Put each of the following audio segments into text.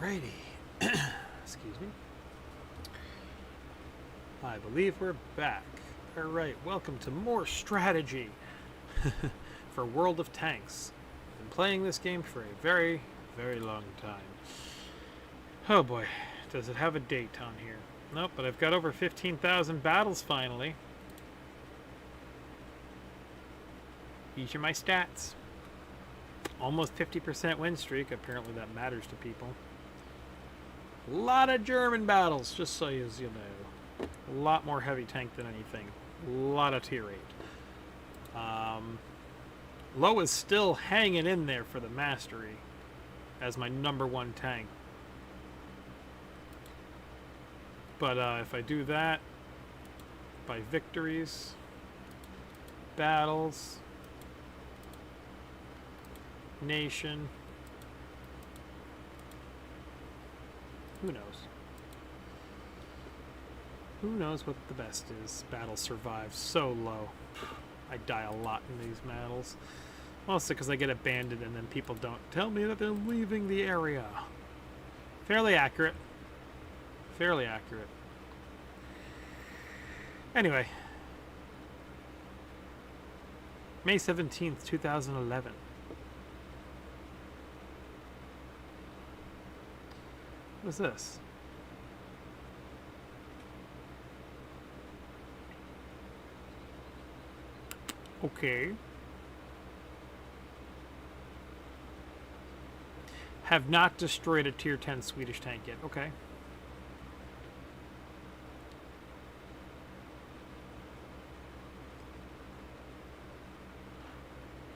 Alrighty. Excuse me. I believe we're back. Alright, welcome to more strategy for World of Tanks. I've been playing this game for a very, very long time. Oh boy, does it have a date on here? Nope, but I've got over 15,000 battles finally. These are my stats. Almost 50% win streak. Apparently that matters to people. A lot of German battles, just so you know. A lot more heavy tank than anything. A lot of tier 8. Low is still hanging in there for the mastery as my #1 tank. But if I do that by victories, battles, nation, who knows? Who knows what the best is? Battle survives so low. I die a lot in these battles. Mostly because I get abandoned and then people don't tell me that they're leaving the area. Fairly accurate. Fairly accurate. Anyway. May 17th, 2011. What is this? Okay. Have not destroyed a tier 10 Swedish tank yet. Okay.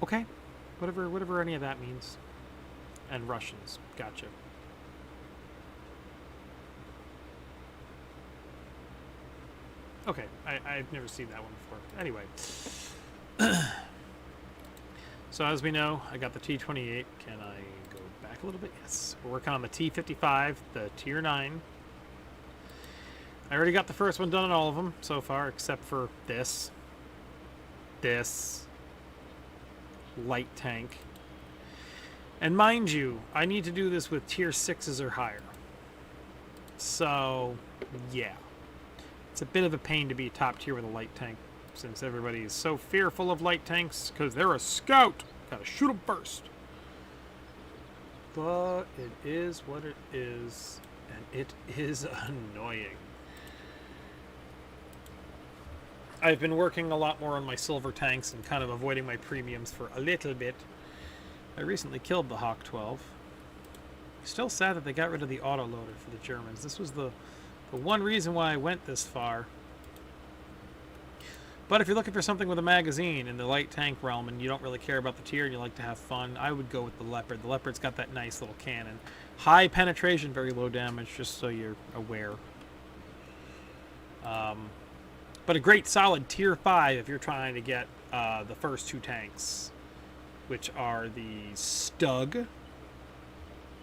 Okay. Whatever any of that means. And Russians. Gotcha. Okay, I've never seen that one before. Anyway. So as we know, I got the T28. Can I go back a little bit? Yes. We're working on the T55, the tier 9. I already got the first one done on all of them so far, except for this. This. Light tank. And mind you, I need to do this with tier 6s or higher. So, yeah. It's a bit of a pain to be top tier with a light tank, since everybody is so fearful of light tanks, because they're a scout. Gotta shoot them first. But it is what it is, and it is annoying. I've been working a lot more on my silver tanks and kind of avoiding my premiums for a little bit. I recently killed the Hawk 12. Still sad that they got rid of the autoloader for the Germans. This was the one reason why I went this far. But if you're looking for something with a magazine in the light tank realm and you don't really care about the tier and you like to have fun, I would go with the Leopard. The Leopard's got that nice little cannon. High penetration, very low damage, just so you're aware. But a great solid tier 5 if you're trying to get the first 2 tanks, which are the Stug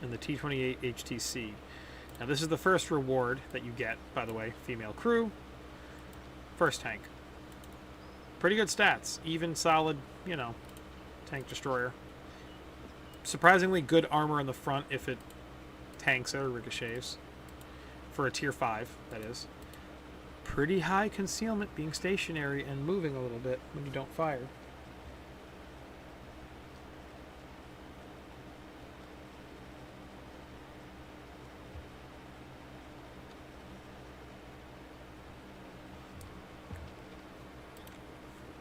and the T28 HTC. Now this is the first reward that you get, by the way, female crew, first tank. Pretty good stats, even solid, you know, tank destroyer. Surprisingly good armor in the front if it tanks or ricochets, for a tier 5, that is. Pretty high concealment, being stationary and moving a little bit when you don't fire.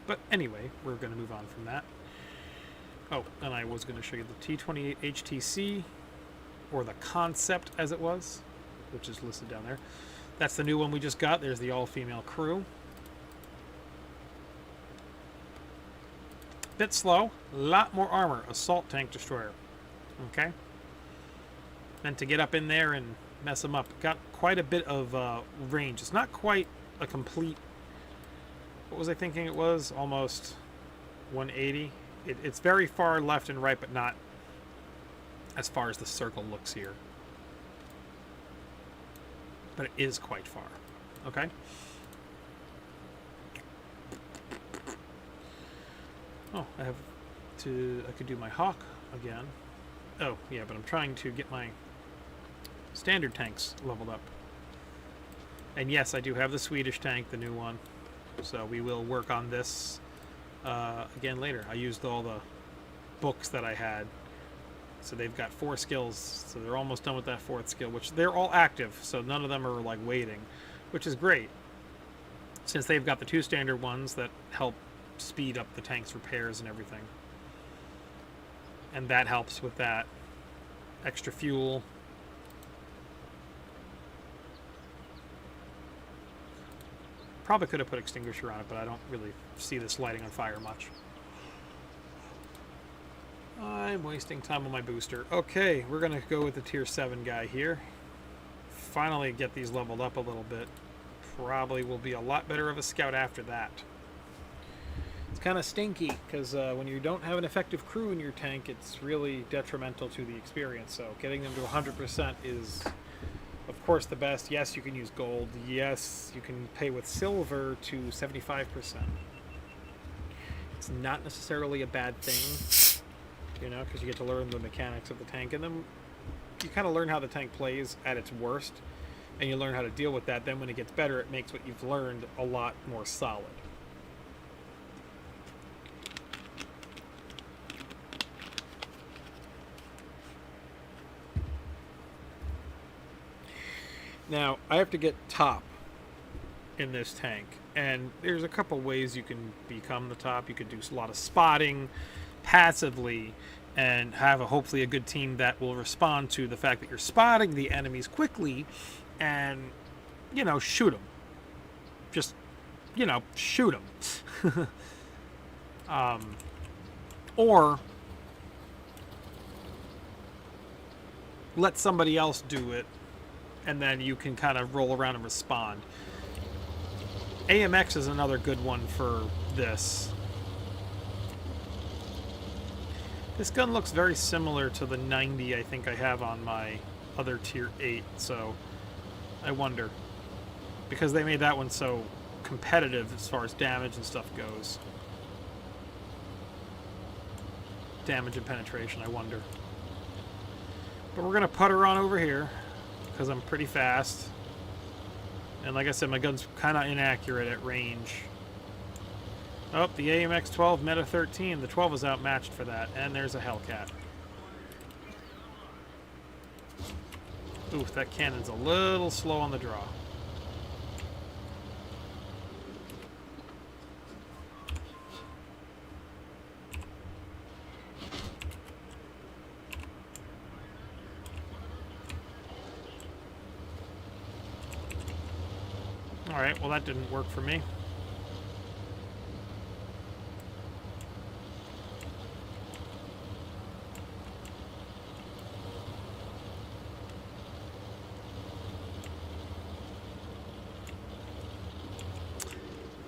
But anyway, we're going to move on from that. Oh, and I was going to show you the T28 HTC, or the concept as it was, which is listed down there. That's the new one we just got. There's the all-female crew. Bit slow, a lot more armor, assault tank destroyer. Okay? And to get up in there and mess them up. Got quite a bit of range. It's not quite a complete... What was I thinking it was? Almost 180. It's very far left and right, but not as far as the circle looks here. But it is quite far. Okay? Oh, I could do my Hawk again. Oh, yeah, but I'm trying to get my standard tanks leveled up. And yes, I do have the Swedish tank, the new one. So we will work on this again later. I used all the books that I had. So they've got 4 skills. So they're almost done with that 4th skill, which they're all active. So none of them are like waiting, which is great. Since they've got the 2 standard ones that help speed up the tank's repairs and everything. And that helps with that extra fuel. Probably could have put extinguisher on it, but I don't really see this lighting on fire much. I'm wasting time on my booster. Okay, we're going to go with the tier 7 guy here. Finally get these leveled up a little bit. Probably will be a lot better of a scout after that. It's kind of stinky, because when you don't have an effective crew in your tank, it's really detrimental to the experience. So getting them to 100% is, of course, the best. Yes, you can use gold. Yes, you can pay with silver to 75%. It's not necessarily a bad thing, you know, because you get to learn the mechanics of the tank, and then you kind of learn how the tank plays at its worst, and you learn how to deal with that. Then when it gets better, it makes what you've learned a lot more solid. Now, I have to get top in this tank, and there's a couple ways you can become the top. You could do a lot of spotting passively and have hopefully a good team that will respond to the fact that you're spotting the enemies quickly and, you know, shoot them. Just, you know, shoot them. Or let somebody else do it, and then you can kind of roll around and respond. AMX is another good one for this. This gun looks very similar to the 90 I think I have on my other tier 8, so I wonder. Because they made that one so competitive as far as damage and stuff goes. Damage and penetration, I wonder. But we're going to putter on over here, because I'm pretty fast. And like I said, my gun's kind of inaccurate at range. Oh, the AMX 12 meta 13. The 12 is outmatched for that. And there's a Hellcat. Oof, that cannon's a little slow on the draw. Alright, well that didn't work for me.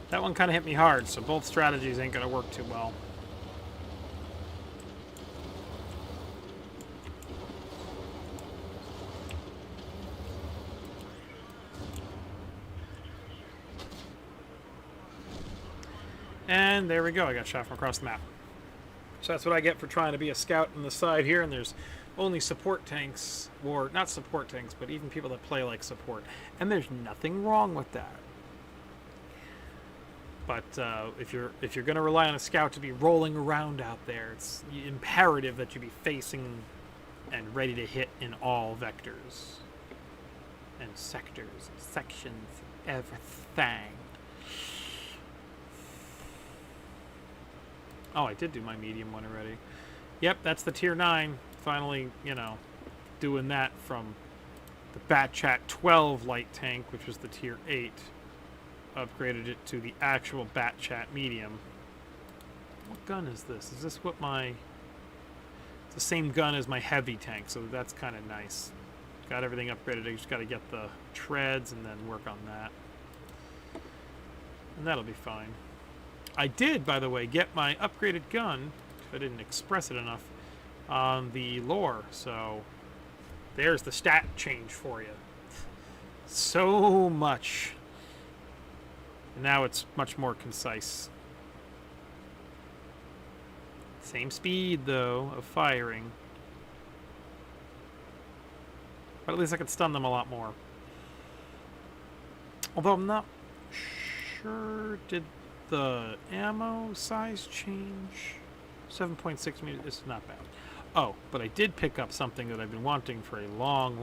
That one kind of hit me hard, so both strategies ain't going to work too well. And there we go, I got shot from across the map. So that's what I get for trying to be a scout on the side here, and there's only support tanks, or not support tanks, but even people that play like support. And there's nothing wrong with that. But if you're going to rely on a scout to be rolling around out there, it's imperative that you be facing and ready to hit in all vectors and sectors and sections, everything. Oh, I did do my medium one already. Yep, that's the tier 9. Finally, you know, doing that from the Batchat 12 light tank, which was the tier 8. Upgraded it to the actual Batchat medium. What gun is this? Is this what my... It's the same gun as my heavy tank, so that's kind of nice. Got everything upgraded. I just got to get the treads and then work on that. And that'll be fine. I did, by the way, get my upgraded gun, if I didn't express it enough, on the lore, so there's the stat change for you. So much. And now it's much more concise. Same speed, though, of firing. But at least I could stun them a lot more. Although I'm not sure, did the ammo size change? 7.6 meters, this is not bad. Oh, but I did pick up something that I've been wanting for a long,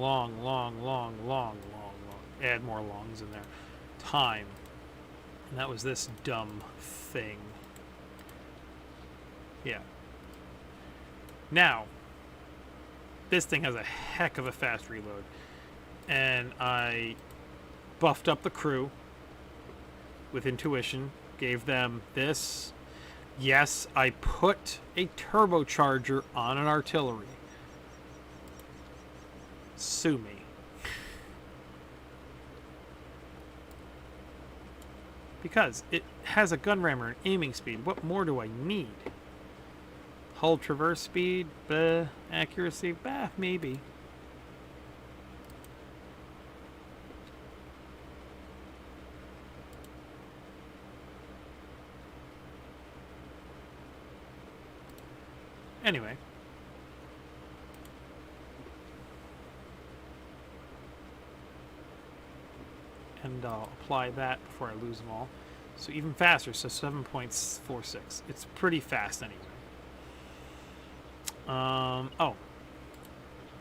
add more longs in there, time. And that was this dumb thing. Yeah. Now, this thing has a heck of a fast reload. And I buffed up the crew with intuition, gave them this. Yes, I put a turbocharger on an artillery. Sue me. Because it has a gun rammer and aiming speed. What more do I need? Hull traverse speed? Bah. Accuracy? Bah, maybe. Anyway. And I'll apply that before I lose them all. So even faster, so 7.46. It's pretty fast anyway. Oh.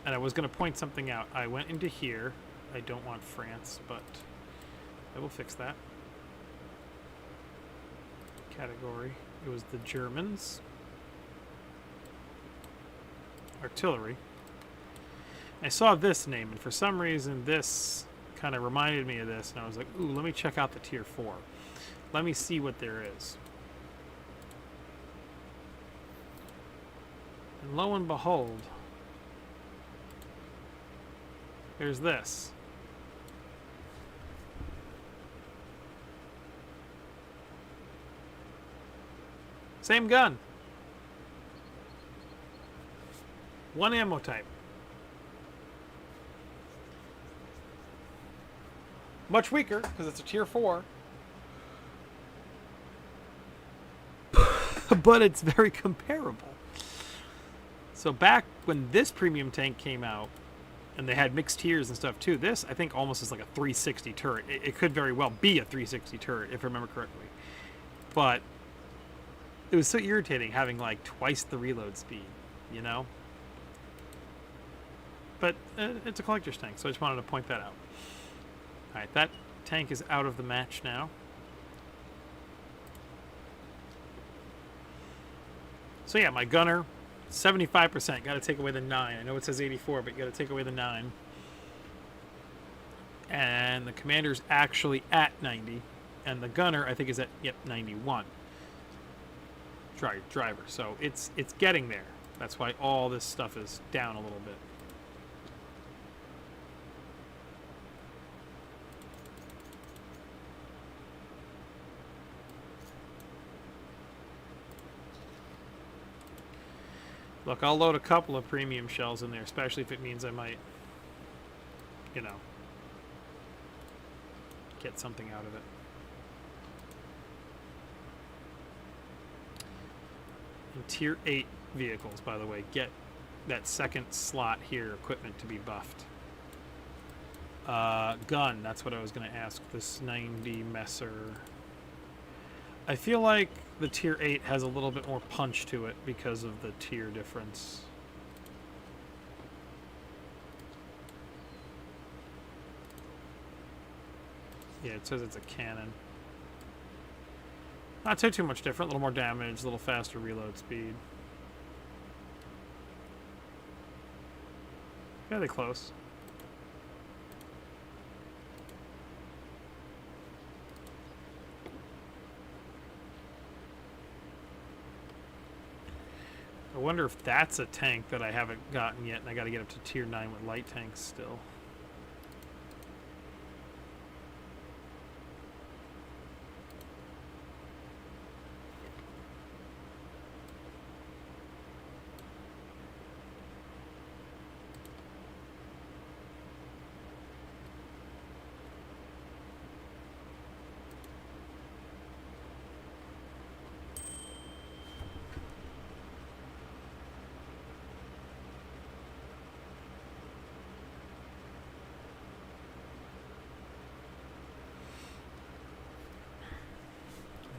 And I was going to point something out. I went into here. I don't want France, but I will fix that. Category. It was the Germans. Artillery. I saw this name, and for some reason this kind of reminded me of this, and I was like, ooh, let me check out the tier 4. Let me see what there is. And lo and behold, there's this. Same gun. One ammo type. Much weaker, because it's a tier 4. But it's very comparable. So back when this premium tank came out, and they had mixed tiers and stuff too, this, I think, almost is like a 360 turret. It could very well be a 360 turret, if I remember correctly. But it was so irritating having, like, twice the reload speed, you know? But it's a collector's tank, so I just wanted to point that out. Alright, that tank is out of the match now. So yeah, my gunner, 75%. Got to take away the 9. I know it says 84, but you got to take away the 9. And the commander's actually at 90. And the gunner, I think, is at, 91. Driver. So it's getting there. That's why all this stuff is down a little bit. Look, I'll load a couple of premium shells in there, especially if it means I might, you know, get something out of it. And tier 8 vehicles, by the way, get that second slot here, equipment, to be buffed. Gun, that's what I was going to ask. This 90 Messer. I feel like the tier 8 has a little bit more punch to it because of the tier difference. Yeah, it says it's a cannon. Not too much different. A little more damage, a little faster reload speed. Fairly close. I wonder if that's a tank that I haven't gotten yet, and I got to get up to tier 9 with light tanks still.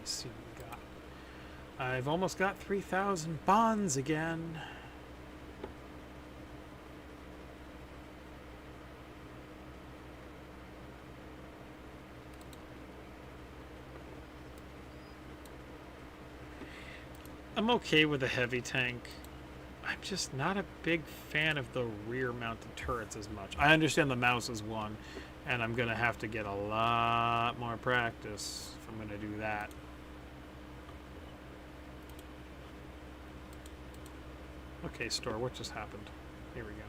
see what we got. I've almost got 3,000 bonds again. I'm okay with a heavy tank. I'm just not a big fan of the rear mounted turrets as much. I understand the mouse is one, and I'm going to have to get a lot more practice if I'm going to do that. Okay, store, what just happened? Here we go.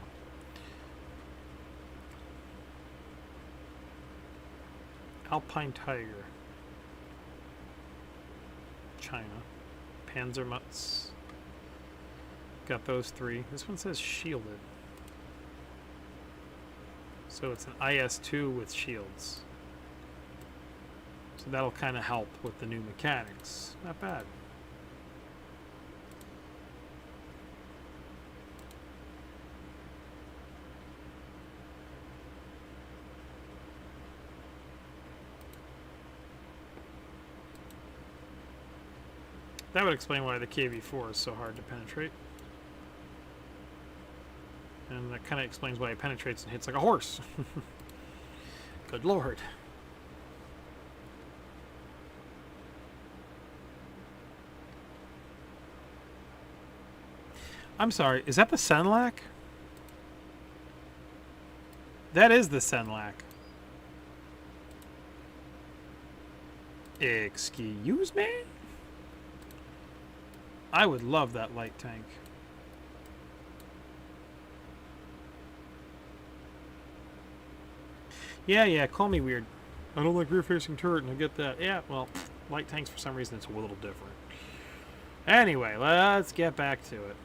Alpine Tiger. China. Panzermutz. Got those three. This one says shielded. So it's an IS-2 with shields. So that'll kind of help with the new mechanics. Not bad. That would explain why the KV-4 is so hard to penetrate. And that kind of explains why it penetrates and hits like a horse. Good lord. I'm sorry, is that the Senlac? That is the Senlac. Excuse me? I would love that light tank. Yeah, call me weird. I don't like rear-facing turret, and I get that. Yeah, well, light tanks, for some reason, it's a little different. Anyway, let's get back to it.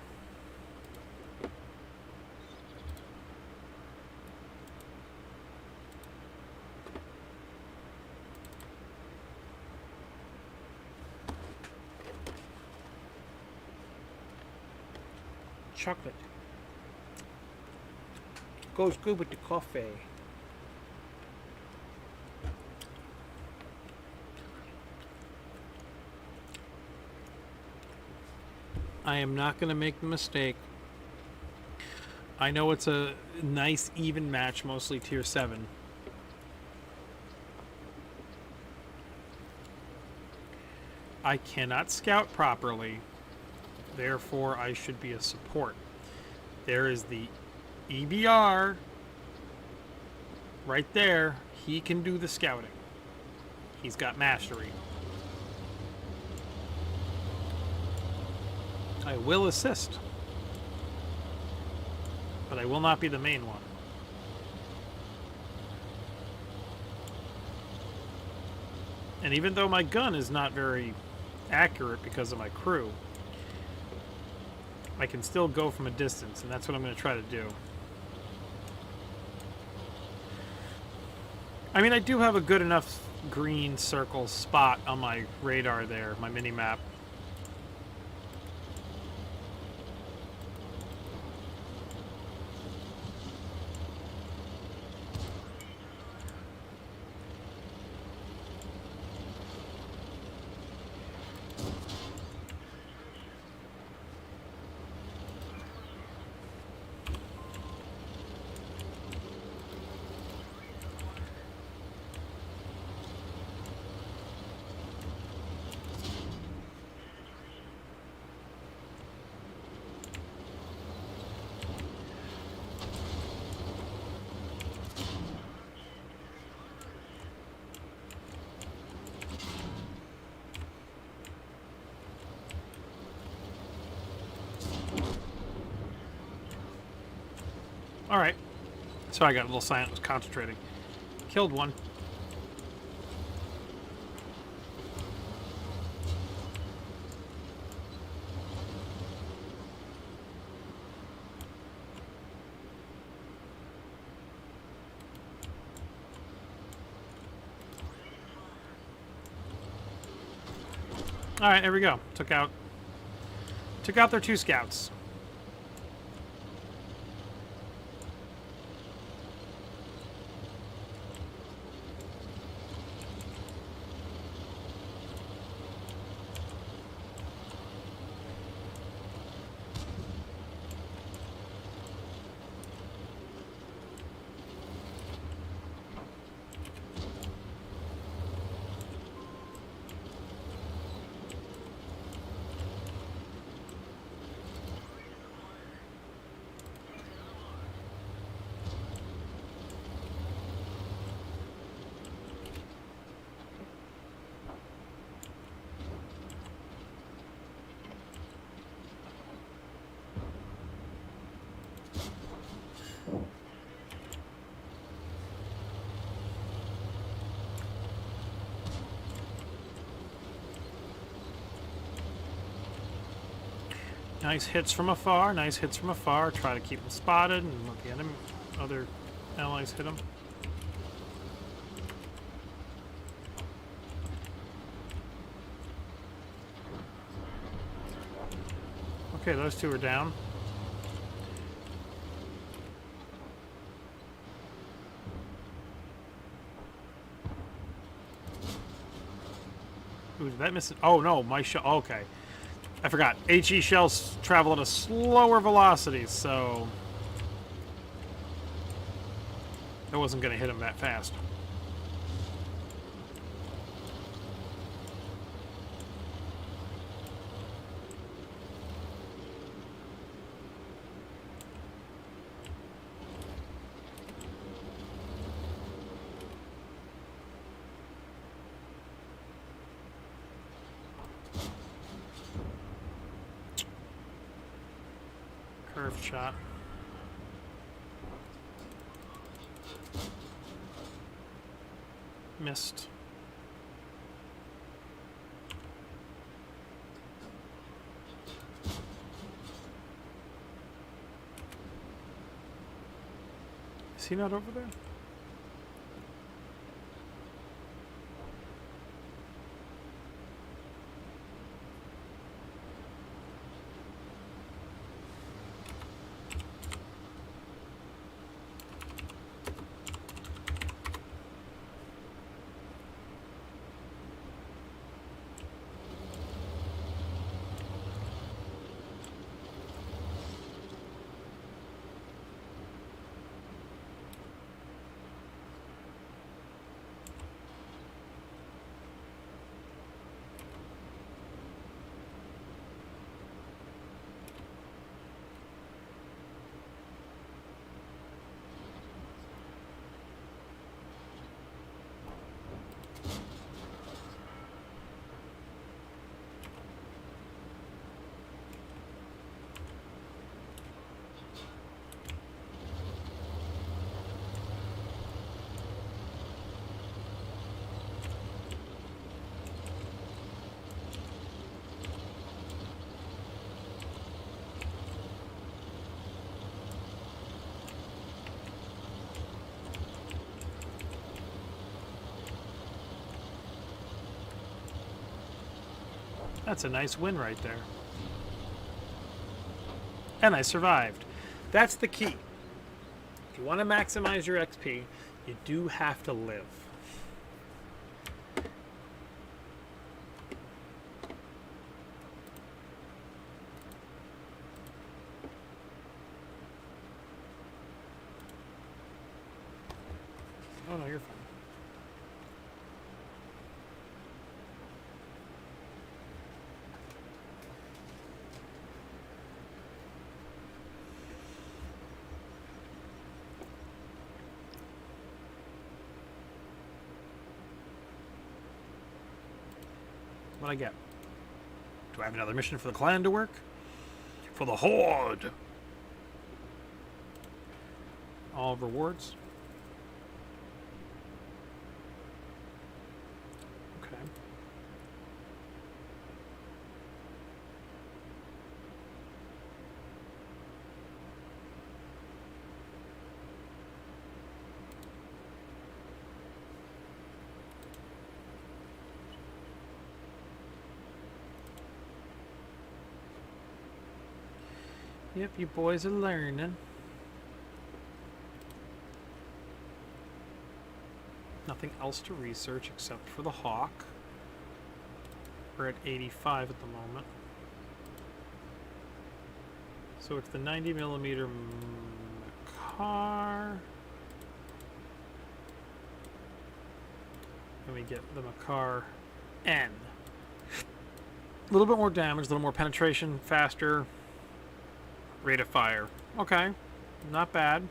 Chocolate. Goes good with the coffee. I am not going to make the mistake. I know it's a nice even match, mostly tier 7. I cannot scout properly. Therefore, I should be a support. There is the EBR right there. He can do the scouting. He's got mastery. I will assist, but I will not be the main one. And even though my gun is not very accurate because of my crew, I can still go from a distance, and that's what I'm going to try to do. I mean, I do have a good enough green circle spot on my radar there, my mini-map. Alright. So I got a little silent, was concentrating. Killed one. Alright, there we go. Took out their 2 scouts. Nice hits from afar. Nice hits from afar. Try to keep them spotted and let the enemy, other allies hit them. Okay, those two are down. Ooh, did that miss it? Oh no, my shell. Okay. I forgot. HE shells travel at a slower velocity, so I wasn't going to hit him that fast. Curved shot. Missed. Is he not over there? That's a nice win right there. And I survived. That's the key. If you want to maximize your XP, you do have to live. Oh no, you're fine. What'd I get? Do I have another mission for the clan to work? For the Horde! All rewards. Okay. Yep, you boys are learning. Nothing else to research except for the Hawk. We're at 85 at the moment. So it's the 90mm Makar. And we get the Makar N. A little bit more damage, a little more penetration, faster rate of fire. Okay, not bad.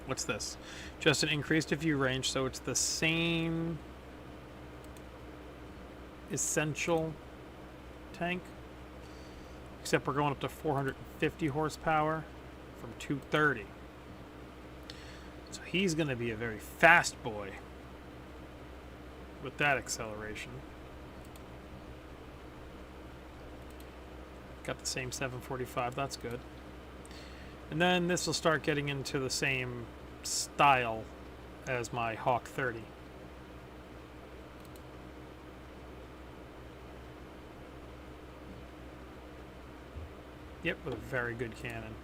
What's this? Just an increased view range, so it's the same essential tank, except we're going up to 450 horsepower from 230. So he's going to be a very fast boy with that acceleration. Got the same 745. That's good. And then this will start getting into the same style as my Hawk 30. Yep, with a very good cannon.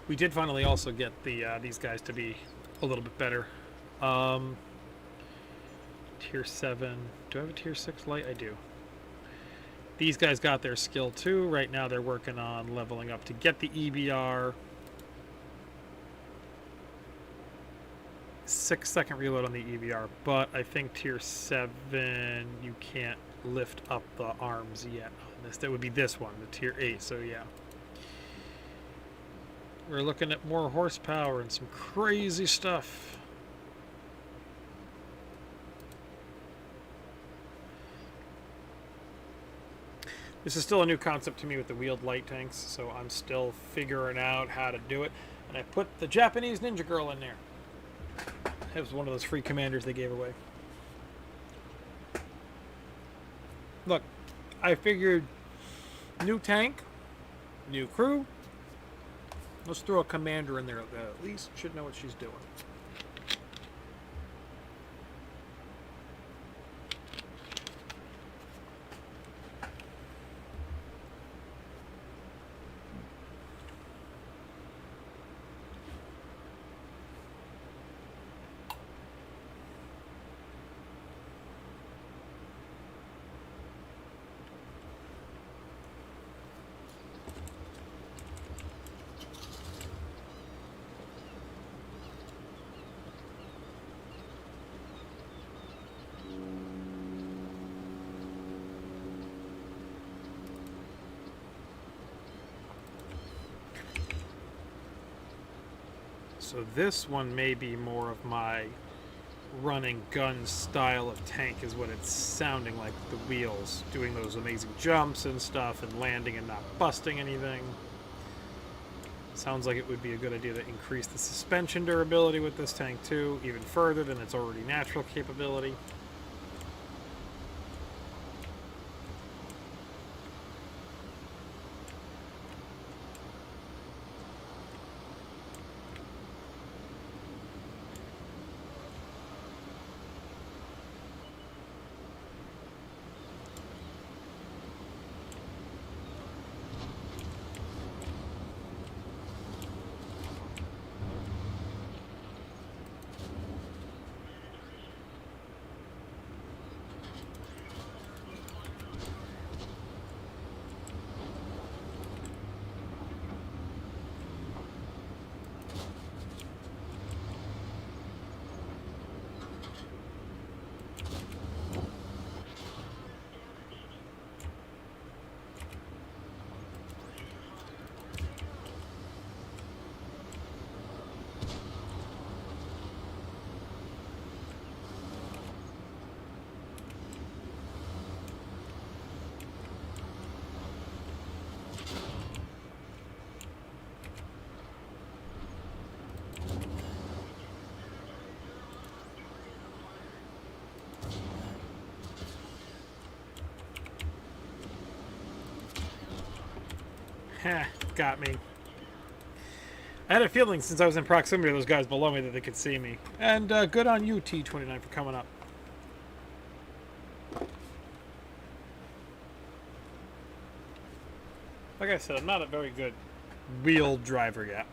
We did finally also get these guys to be a little bit better. Tier 7. Do I have a Tier 6 light? I do. These guys got their skill too. Right now they're working on leveling up to get the EBR. 6-second reload on the EBR, but I think Tier 7 you can't lift up the arms yet on this. That would be this one, the Tier 8, so yeah. We're looking at more horsepower and some crazy stuff. This is still a new concept to me with the wheeled light tanks, so I'm still figuring out how to do it. And I put the Japanese Ninja Girl in there. It was one of those free commanders they gave away. Look, I figured new tank, new crew. Let's throw a commander in there that at least should know what she's doing. So this one may be more of my running gun style of tank is what it's sounding like, the wheels, doing those amazing jumps and stuff and landing and not busting anything. Sounds like it would be a good idea to increase the suspension durability with this tank too, even further than its already natural capability. Heh, got me. I had a feeling since I was in proximity to those guys below me that they could see me. And good on you, T29, for coming up. Like I said, I'm not a very good wheeled driver yet.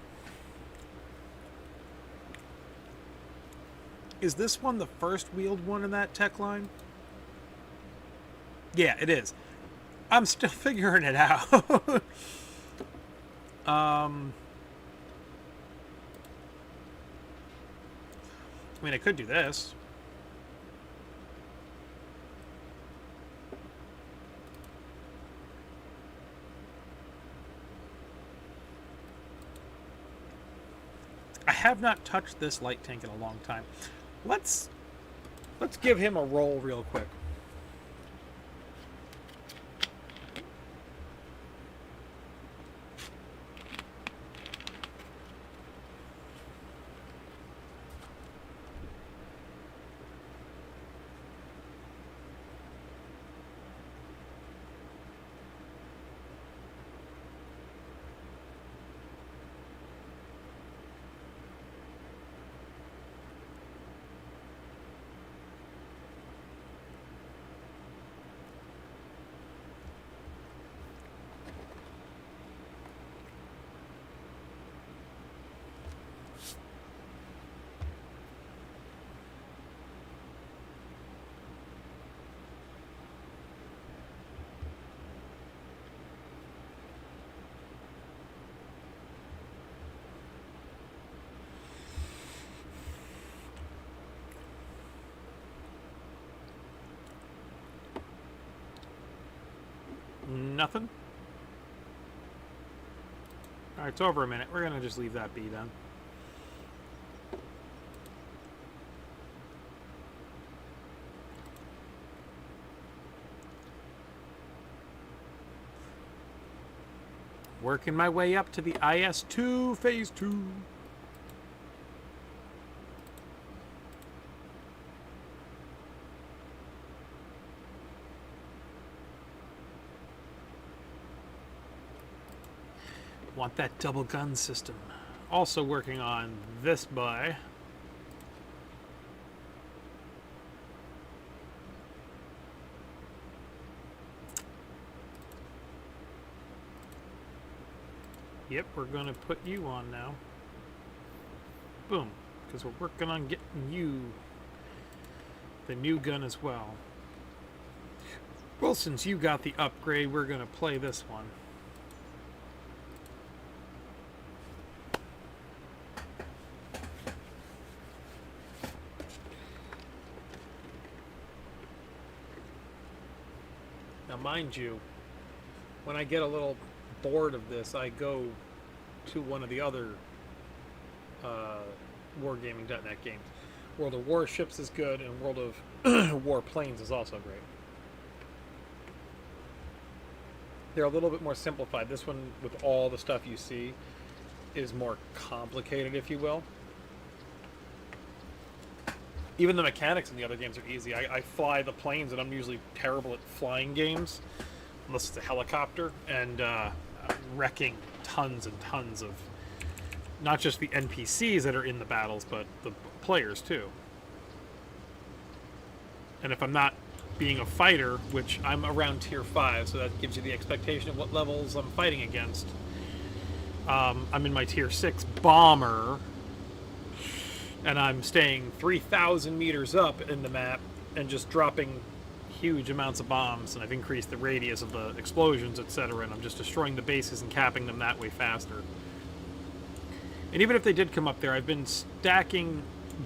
Is this one the first wheeled one in that tech line? Yeah, it is. I'm still figuring it out. I mean, I could do this. I have not touched this light tank in a long time. Let's give him a roll real quick. Nothing? Alright, it's over a minute. We're going to just leave that be then. Working my way up to the IS-2, Phase 2. Want that double gun system. Also working on this buy. Yep, we're going to put you on now. Boom. Because we're working on getting you the new gun as well. Well, since you got the upgrade, we're going to play this one. Now, mind you, when I get a little bored of this, I go to one of the other wargaming.net games. World of Warships is good, and World of Warplanes is also great. They're a little bit more simplified. This one, with all the stuff you see, is more complicated, if you will. Even the mechanics in the other games are easy. I fly the planes, and I'm usually terrible at flying games, unless it's a helicopter, and wrecking tons and tons of not just the NPCs that are in the battles, but the players too. And if I'm not being a fighter, which I'm around tier 5, so that gives you the expectation of what levels I'm fighting against. I'm in my tier 6 bomber, and I'm staying 3,000 meters up in the map and just dropping huge amounts of bombs, and I've increased the radius of the explosions, etc., and I'm just destroying the bases and capping them that way faster. And even if they did come up there, I've been stacking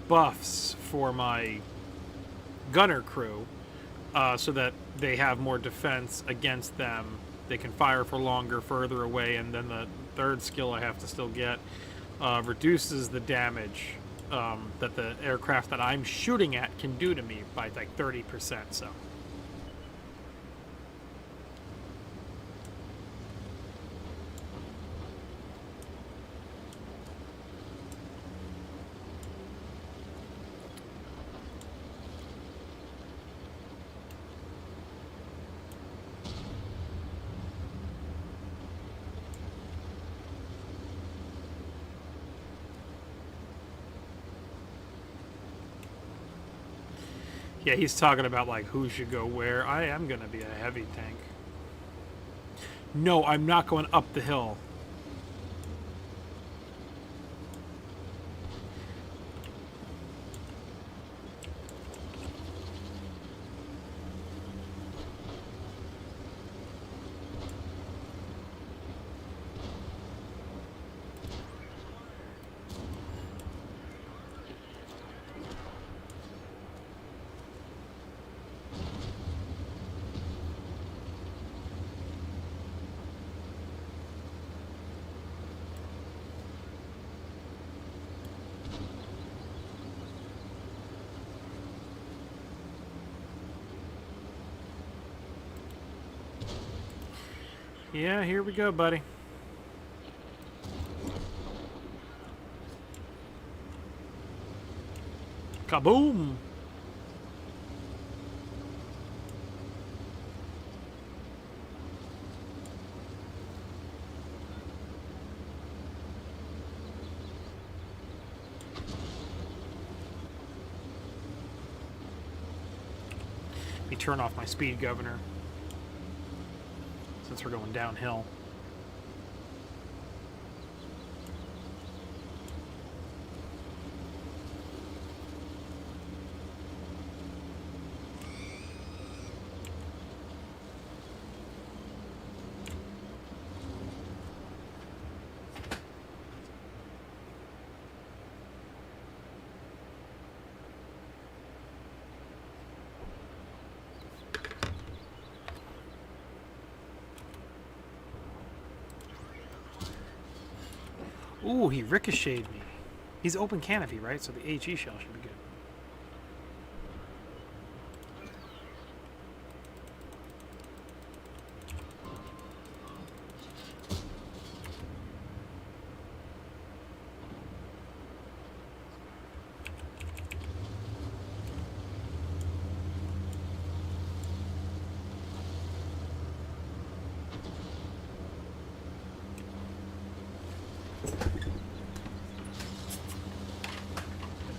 buffs for my gunner crew so that they have more defense against them. They can fire for longer, further away, and then the third skill I have to still get reduces the damage that the aircraft that I'm shooting at can do to me by like 30%. So. Yeah, he's talking about, like, who should go where. I am going to be a heavy tank. No, I'm not going up the hill. Yeah, here we go, buddy. Kaboom! Let me turn off my speed governor, since we're going downhill. Ooh, he ricocheted me. He's open canopy, right? So the HE shell should be good.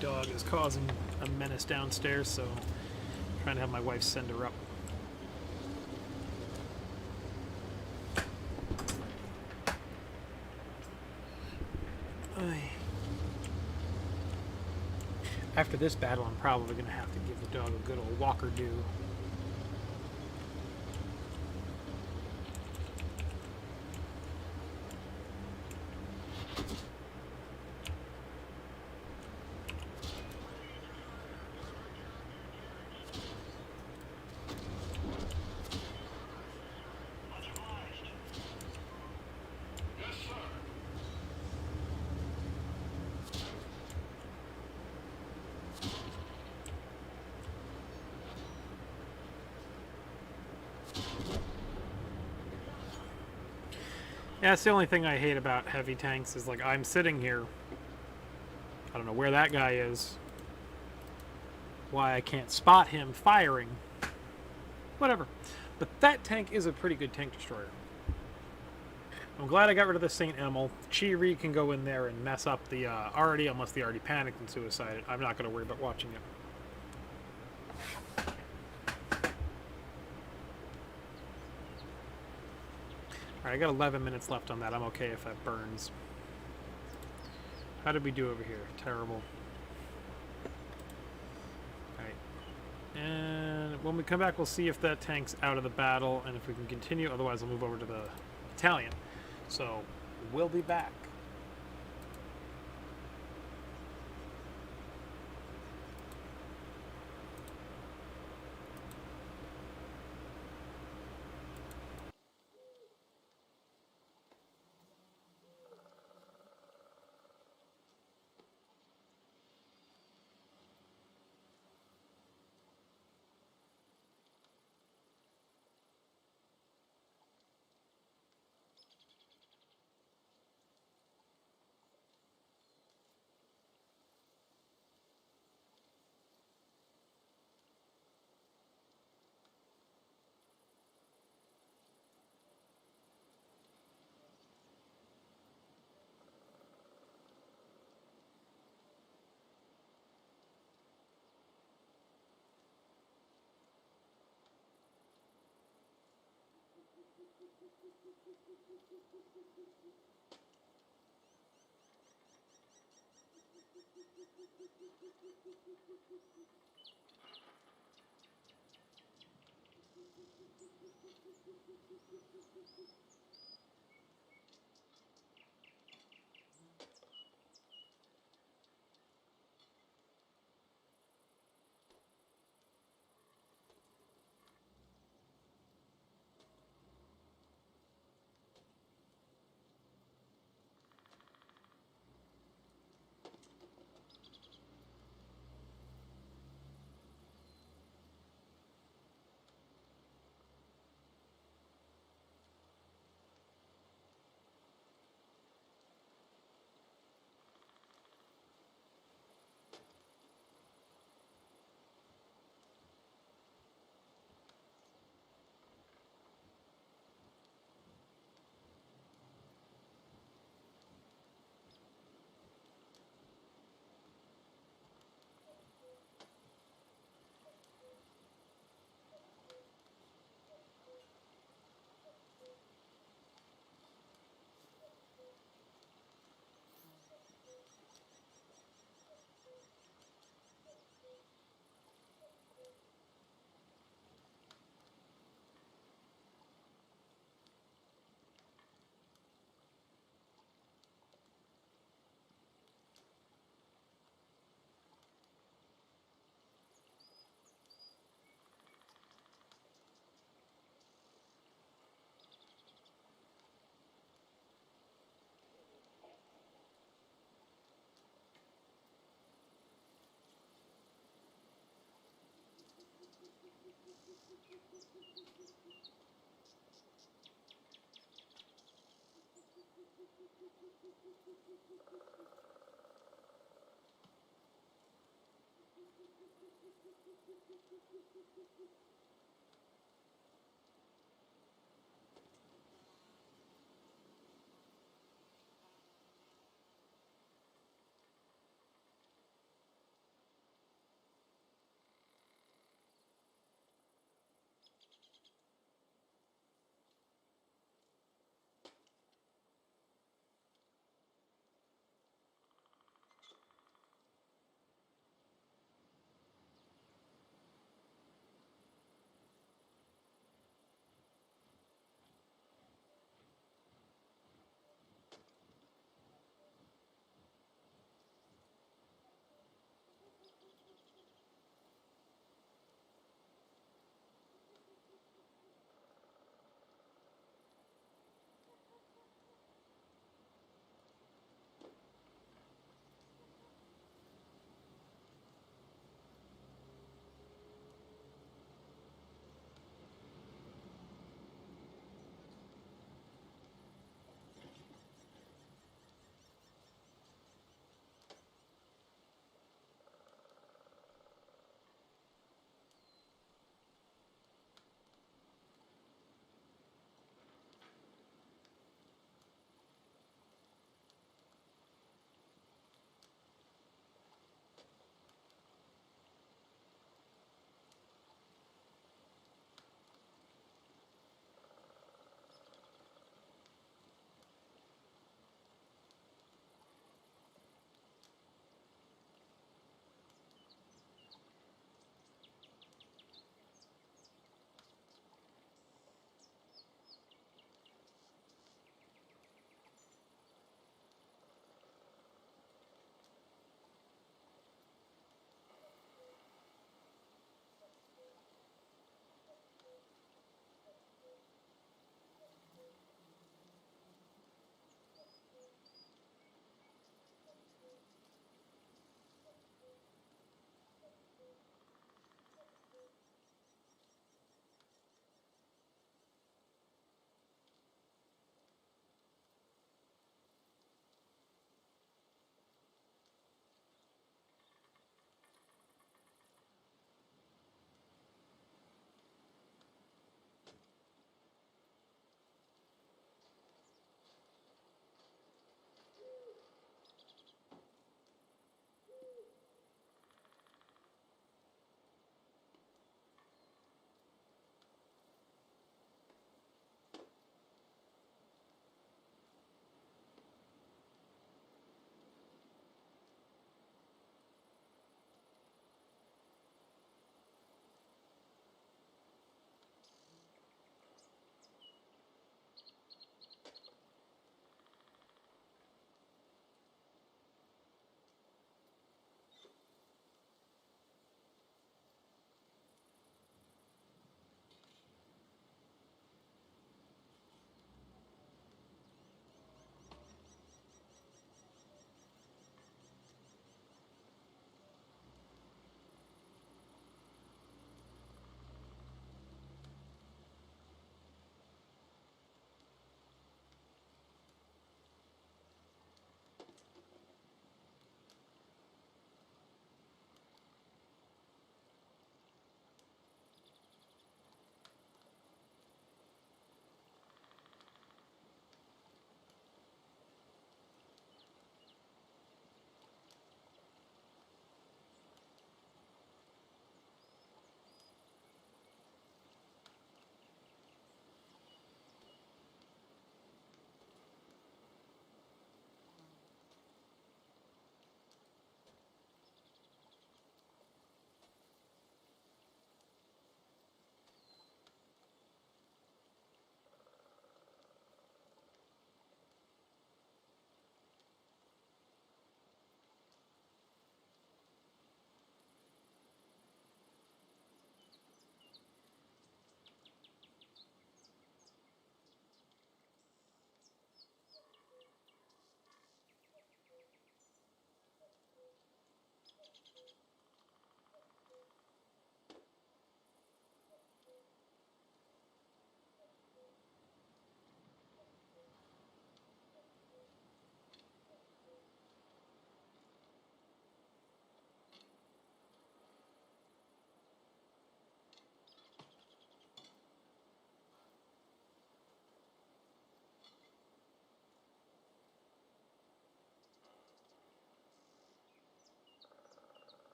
Dog is causing a menace downstairs, so I'm trying to have my wife send her up. After this battle, I'm probably going to have to give the dog a good old walker do. Yeah, that's the only thing I hate about heavy tanks is like I'm sitting here. I don't know where that guy is. Why I can't spot him firing. Whatever. But that tank is a pretty good tank destroyer. I'm glad I got rid of the St. Emil. Chi-Ri can go in there and mess up the Artie, unless the Artie panicked and suicided. I'm not going to worry about watching it. Alright, I got 11 minutes left on that. I'm okay if that burns. How did we do over here? Terrible. Alright. And when we come back, we'll see if that tank's out of the battle and if we can continue. Otherwise, I'll move over to the battalion. So, we'll be back.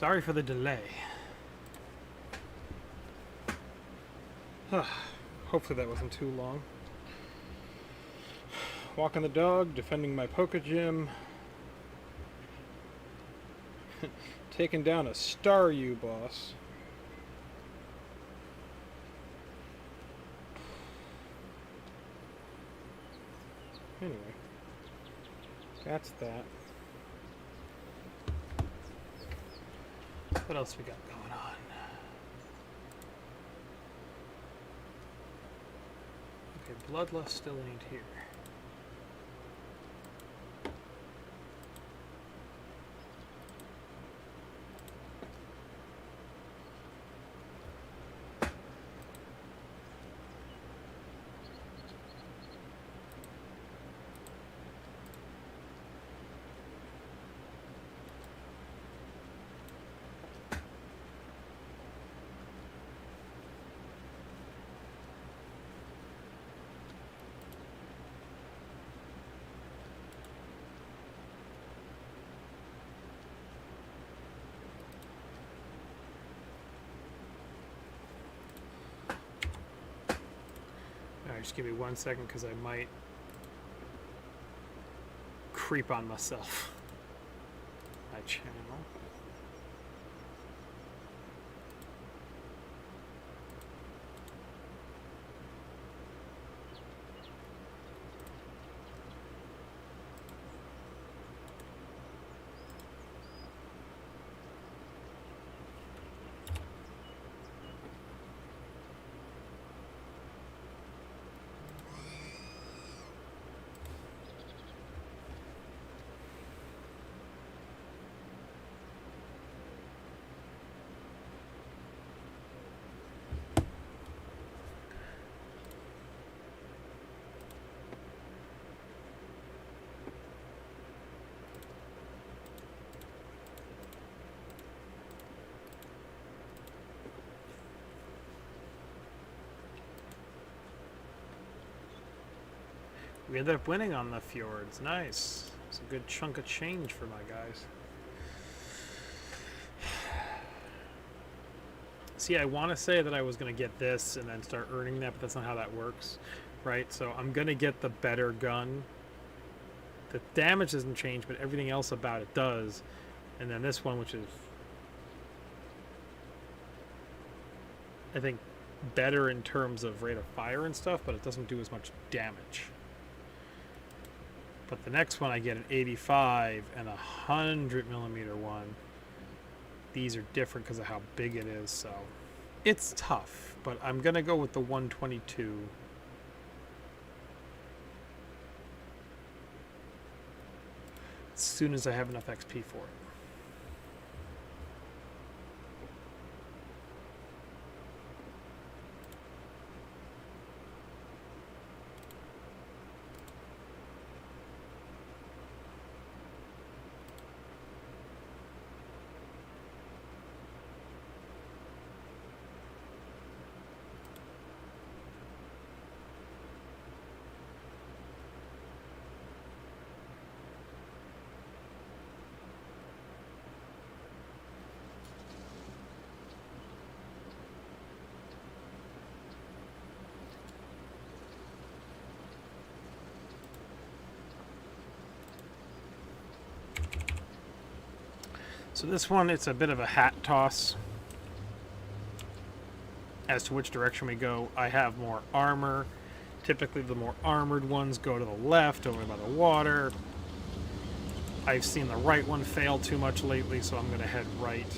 Sorry for the delay. Hopefully that wasn't too long. Walking the dog, defending my poker gym, taking down a Star U boss. Anyway, that's that. What else we got going on? Okay, Bloodlust still ain't here. Alright, just give me 1 second because I might creep on myself. My channel. We ended up winning on the fjords. Nice. It's a good chunk of change for my guys. See, I want to say that I was going to get this and then start earning that, but that's not how that works, right? So I'm going to get the better gun. The damage doesn't change, but everything else about it does. And then this one, which is, I think, better in terms of rate of fire and stuff, but it doesn't do as much damage. But the next one I get an 85 and a 100mm one. These are different because of how big it is, so it's tough. But I'm gonna go with the 122. As soon as I have enough XP for it. So this one, it's a bit of a hat toss as to which direction we go. I have more armor. Typically the more armored ones go to the left over by the water. I've seen the right one fail too much lately, so I'm going to head right.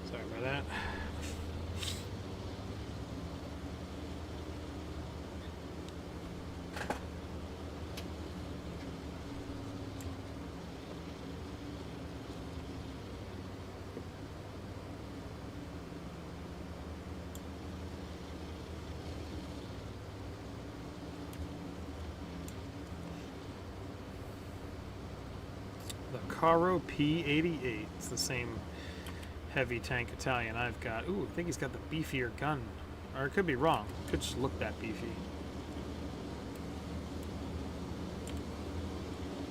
Sorry about that. Caro P88. It's the same heavy tank Italian I've got. Ooh, I think he's got the beefier gun. Or it could be wrong. It could just look that beefy.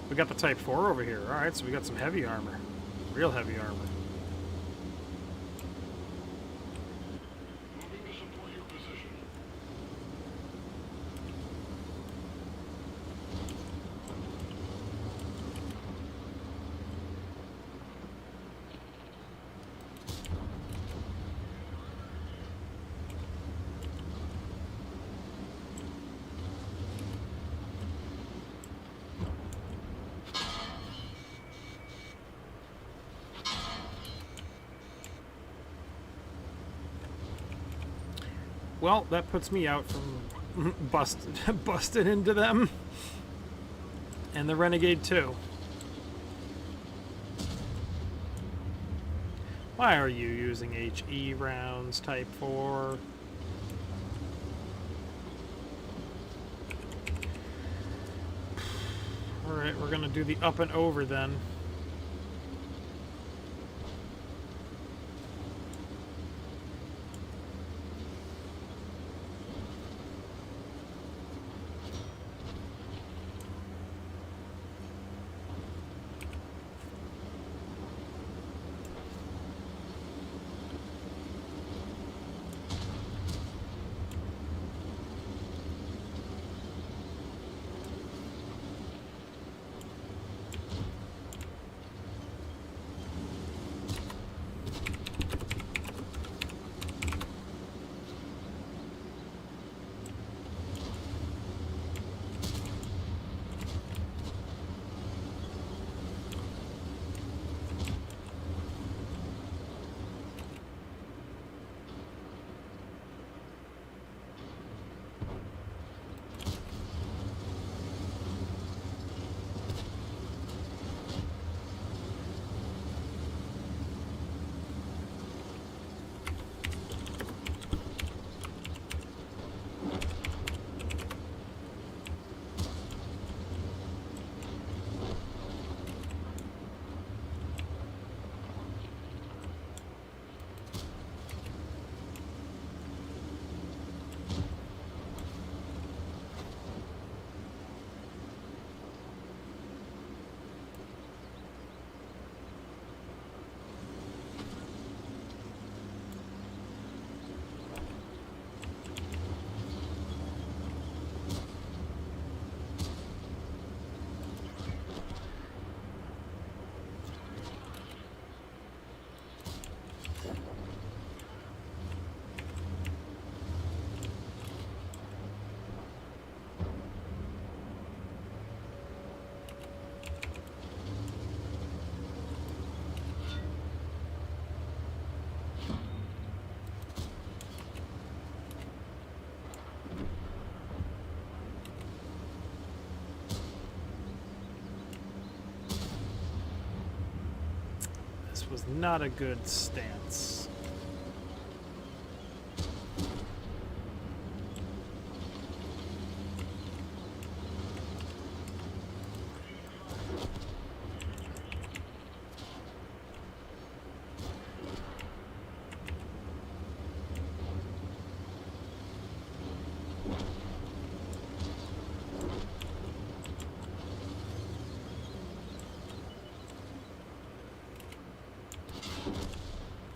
We got the Type 4 over here. Alright, so we got some heavy armor. Real heavy armor. Moving to support your position. Well, that puts me out from busted into them. And the Renegade too. Why are you using HE rounds, Type 4? Alright, we're gonna do the up and over then. This was not a good stance.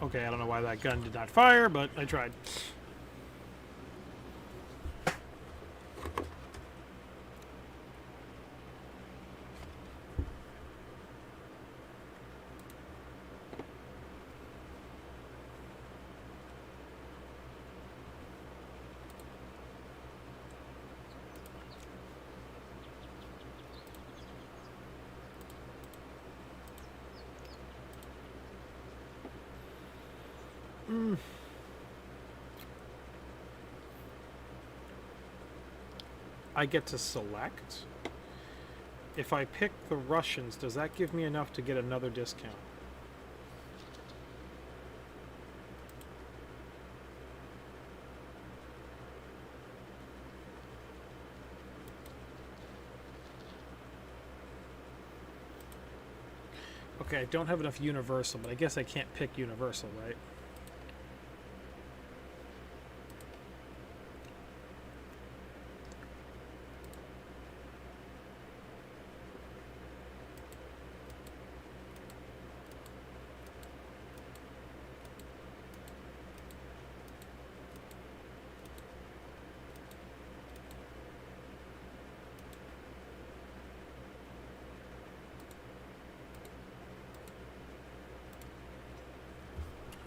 Okay, I don't know why that gun did not fire, but I tried. I get to select. If I pick the Russians, does that give me enough to get another discount? Okay, I don't have enough Universal, but I guess I can't pick Universal, right?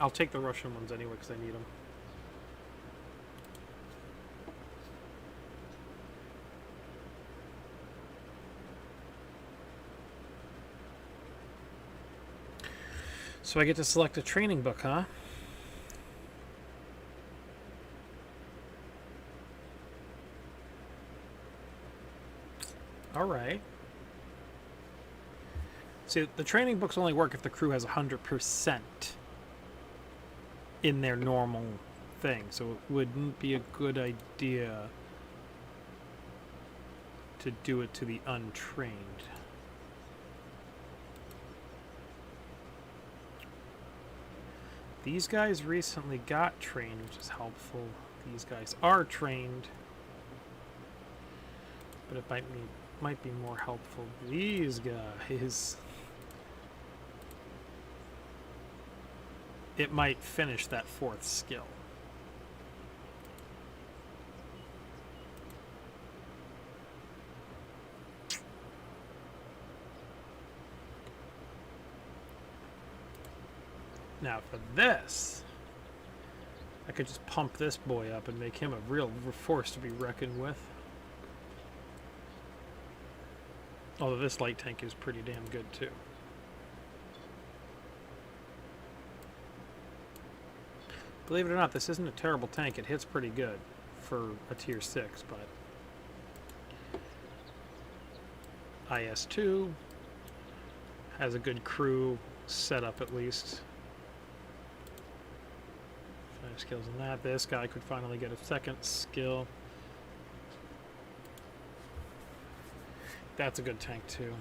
I'll take the Russian ones anyway because I need them. So I get to select a training book, huh? All right. See, the training books only work if the crew has 100% in their normal thing, so it wouldn't be a good idea to do it to the untrained. These guys recently got trained, which is helpful. These guys are trained, but it might be more helpful. These guys, it might finish that fourth skill. Now for this, I could just pump this boy up and make him a real force to be reckoned with. Although this light tank is pretty damn good too. Believe it or not, this isn't a terrible tank. It hits pretty good for a tier 6, but IS-2 has a good crew setup at least. 5 skills in that. This guy could finally get a second skill. That's a good tank too.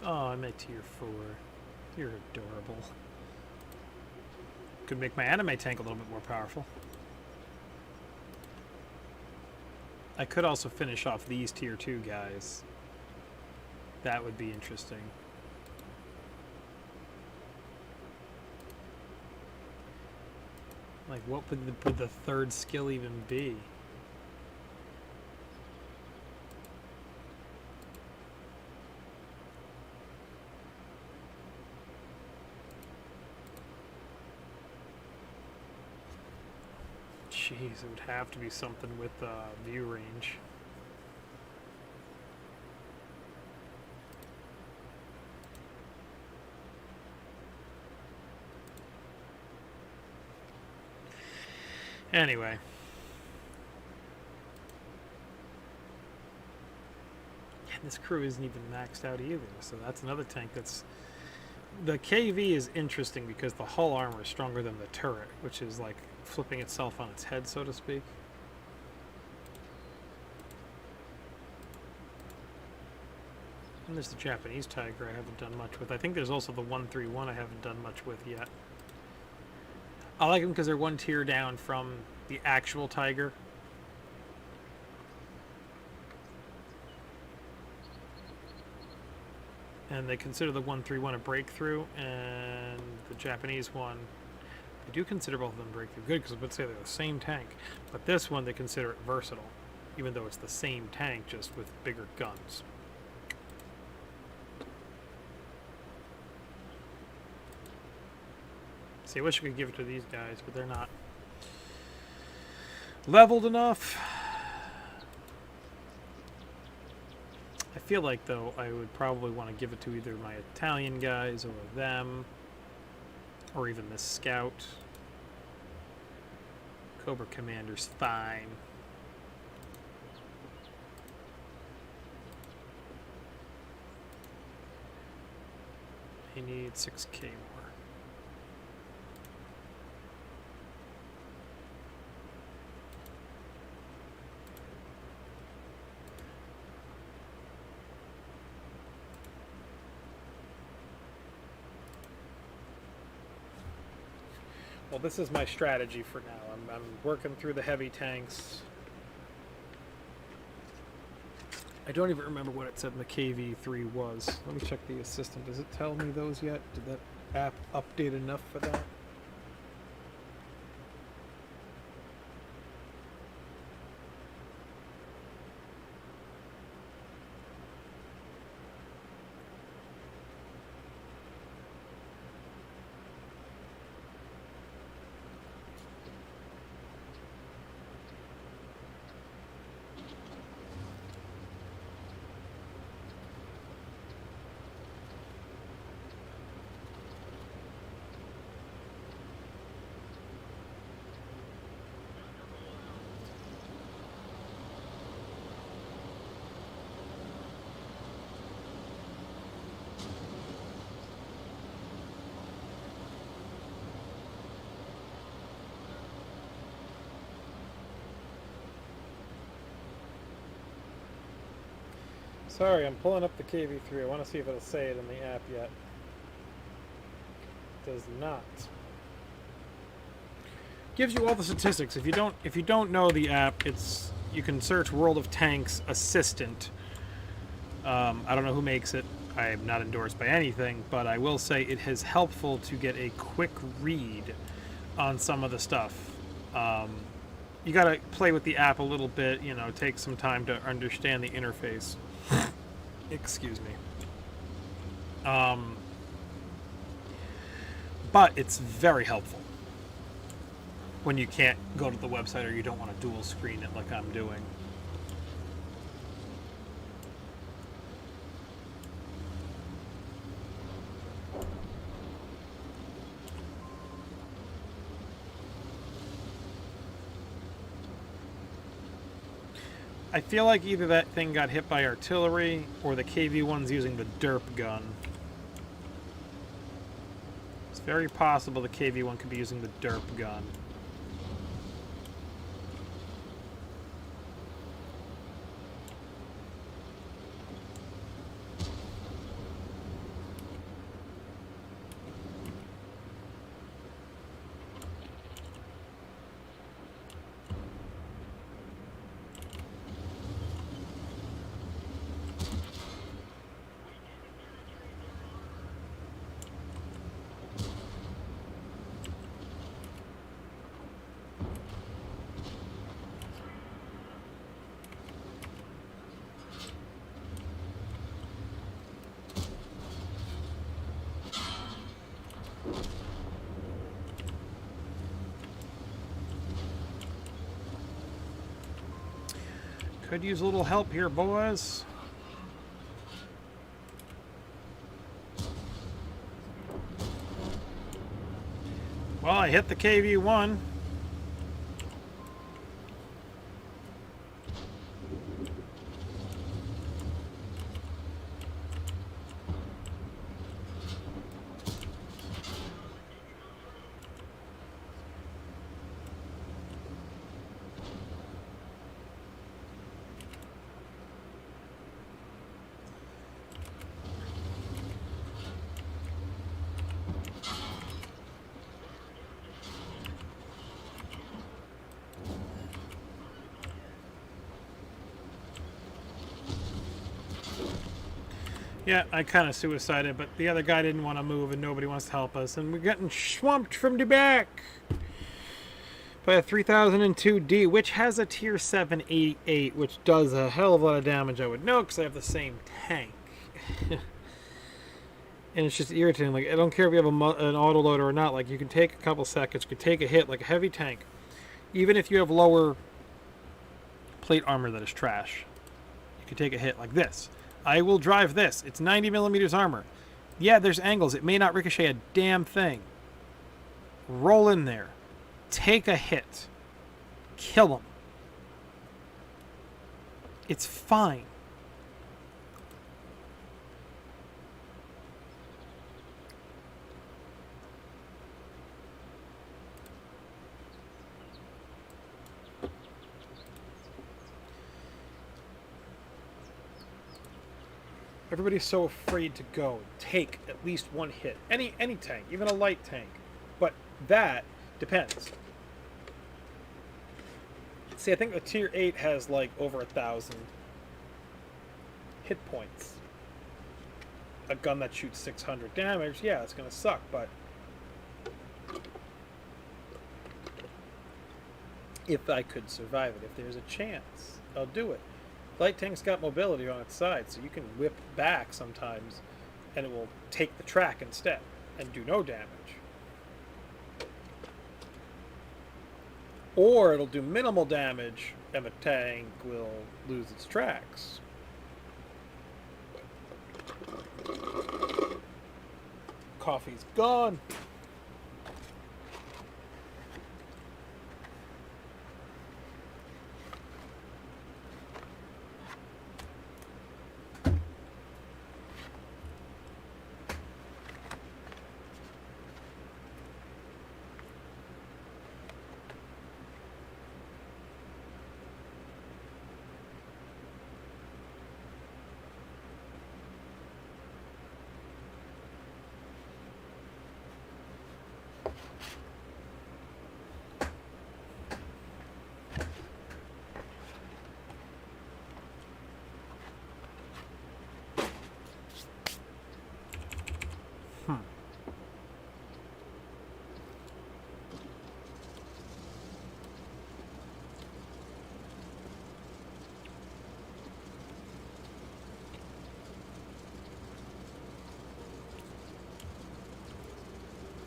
Oh, I'm at tier 4. You're adorable. Could make my anime tank a little bit more powerful. I could also finish off these tier 2 guys. That would be interesting. Like, what would the third skill even be? Jeez, it would have to be something with view range. Anyway. And this crew isn't even maxed out either, so that's another tank that's... The KV is interesting because the hull armor is stronger than the turret, which is like flipping itself on its head, so to speak. And there's the Japanese Tiger I haven't done much with. I think there's also the 131 I haven't done much with yet. I like them because they're one tier down from the actual Tiger. And they consider the 131 a breakthrough, and the Japanese one, they do consider both of them breakthrough. Good, because I would say they're the same tank. But this one, they consider it versatile, even though it's the same tank, just with bigger guns. See, I wish I could give it to these guys, but they're not leveled enough. I feel like, though, I would probably want to give it to either my Italian guys or them, or even this scout. Cobra Commander's fine. He needs 6k more. Well, this is my strategy for now. I'm working through the heavy tanks. I don't even remember what it said in the KV3 was. Let me check the assistant. Does it tell me those yet? Did that app update enough for that? Sorry, I'm pulling up the KV3. I want to see if it'll say it in the app yet. It does not. Gives you all the statistics. If you don't know the app, you can search World of Tanks Assistant. I don't know who makes it. I am not endorsed by anything, but I will say it is helpful to get a quick read on some of the stuff. You got to play with the app a little bit, take some time to understand the interface. Excuse me. But it's very helpful when you can't go to the website or you don't want to dual screen it like I'm doing. I feel like either that thing got hit by artillery or the KV-1's using the derp gun. It's very possible the KV-1 could be using the derp gun. Could use a little help here, boys. Well, I hit the KV-1. Yeah, I kind of suicided, but the other guy didn't want to move and nobody wants to help us. And we're getting swamped from the back by a 3002D, which has a tier 788, which does a hell of a lot of damage, I would know, because I have the same tank. And it's just irritating. Like, I don't care if you have an autoloader or not. Like, you can take a couple seconds, you can take a hit like a heavy tank. Even if you have lower plate armor that is trash, you can take a hit like this. I will drive this. It's 90 millimeters armor. Yeah, there's angles. It may not ricochet a damn thing. Roll in there. Take a hit. Kill him. It's fine. Everybody's so afraid to go. Take at least one hit. Any tank, even a light tank. But that depends. See, I think the tier 8 has like over 1,000 hit points. A gun that shoots 600 damage, yeah, it's gonna suck, but if I could survive it, if there's a chance, I'll do it. Light tank's got mobility on its side, so you can whip back sometimes and it will take the track instead and do no damage. Or it'll do minimal damage and the tank will lose its tracks. Coffee's gone.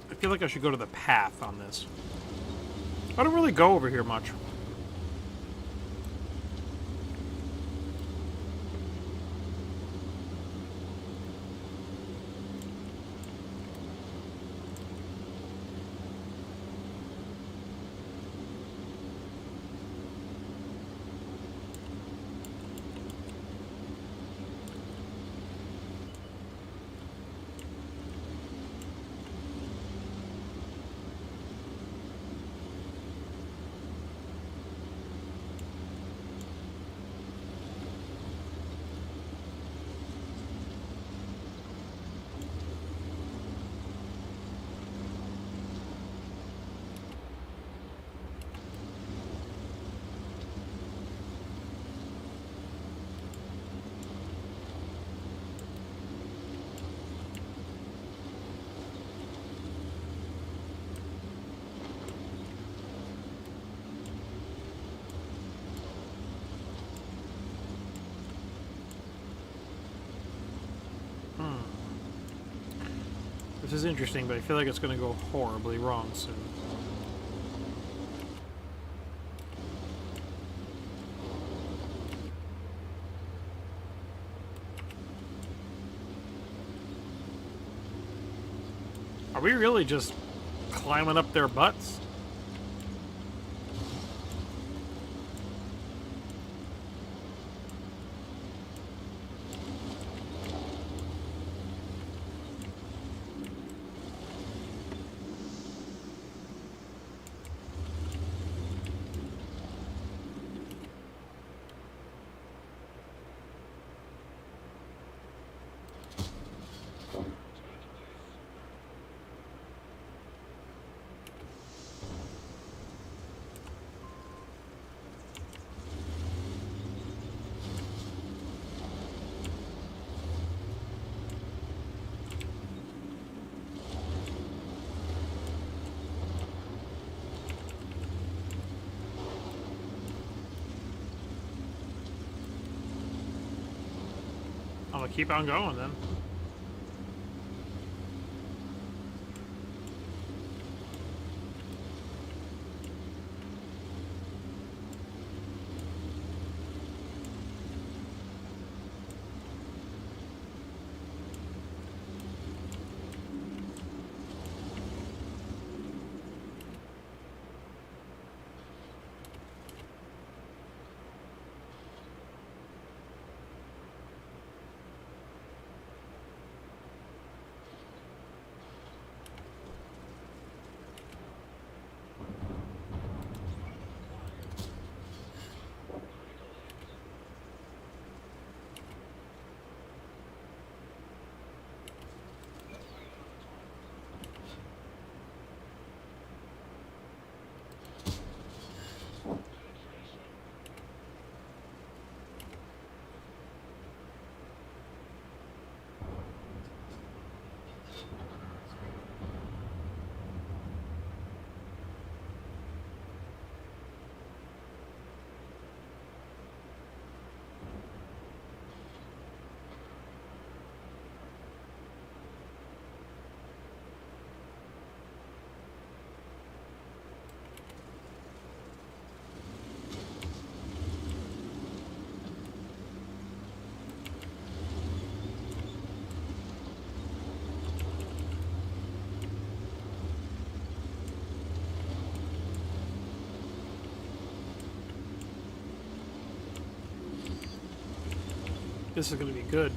I feel like I should go to the path on this. I don't really go over here much. This is interesting, but I feel like it's going to go horribly wrong soon. Are we really just climbing up their butts? I'll keep on going then. This is going to be good.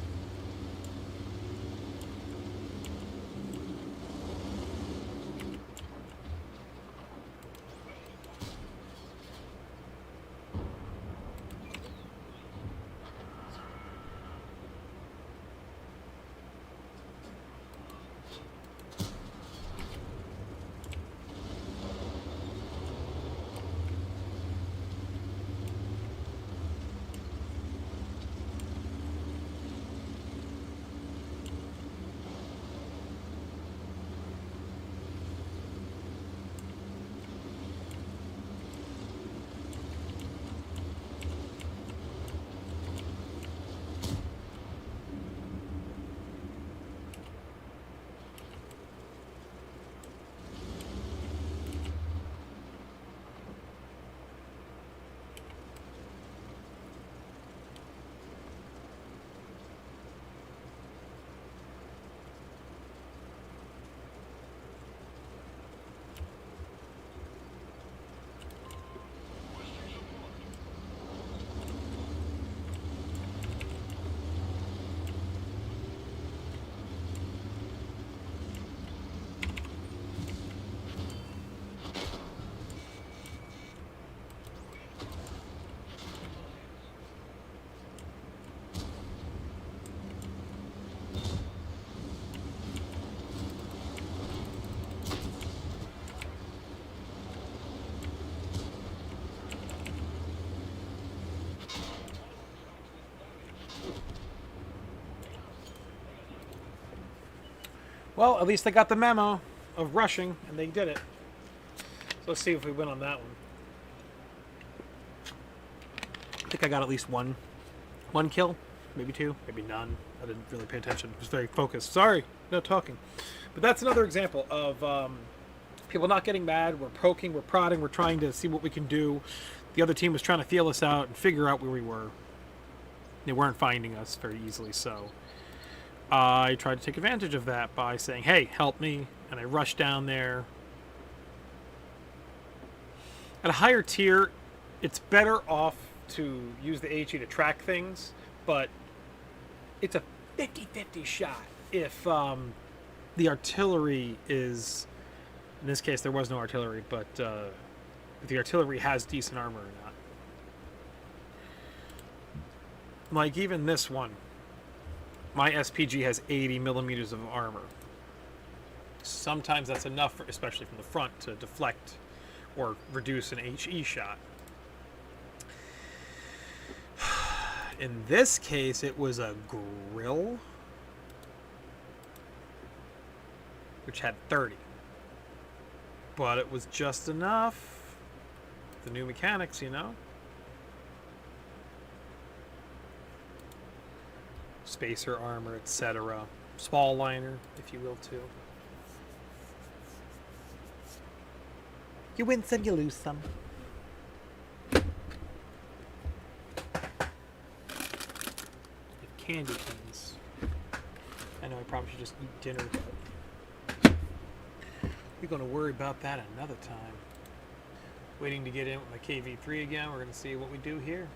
Well, at least they got the memo of rushing, and they did it. So let's see if we win on that one. I think I got at least one kill, maybe two, maybe none. I didn't really pay attention. I was very focused. Sorry, no talking. But that's another example of people not getting mad. We're poking, we're prodding, we're trying to see what we can do. The other team was trying to feel us out and figure out where we were. They weren't finding us very easily, so I tried to take advantage of that by saying, hey, help me, and I rushed down there. At a higher tier, it's better off to use the HE to track things, but it's a 50-50 shot if the artillery is, in this case there was no artillery, but if the artillery has decent armor or not. Like even this one, my SPG has 80 millimeters of armor. Sometimes that's enough, especially from the front, to deflect or reduce an HE shot. In this case, it was a grill, which had 30. But it was just enough. The new mechanics, you know? Spacer armor, etc. Small liner, if you will, too. You win some, you lose some. Candy canes. I know I probably should just eat dinner, but we're going to worry about that another time. Waiting to get in with my KV3 again. We're going to see what we do here.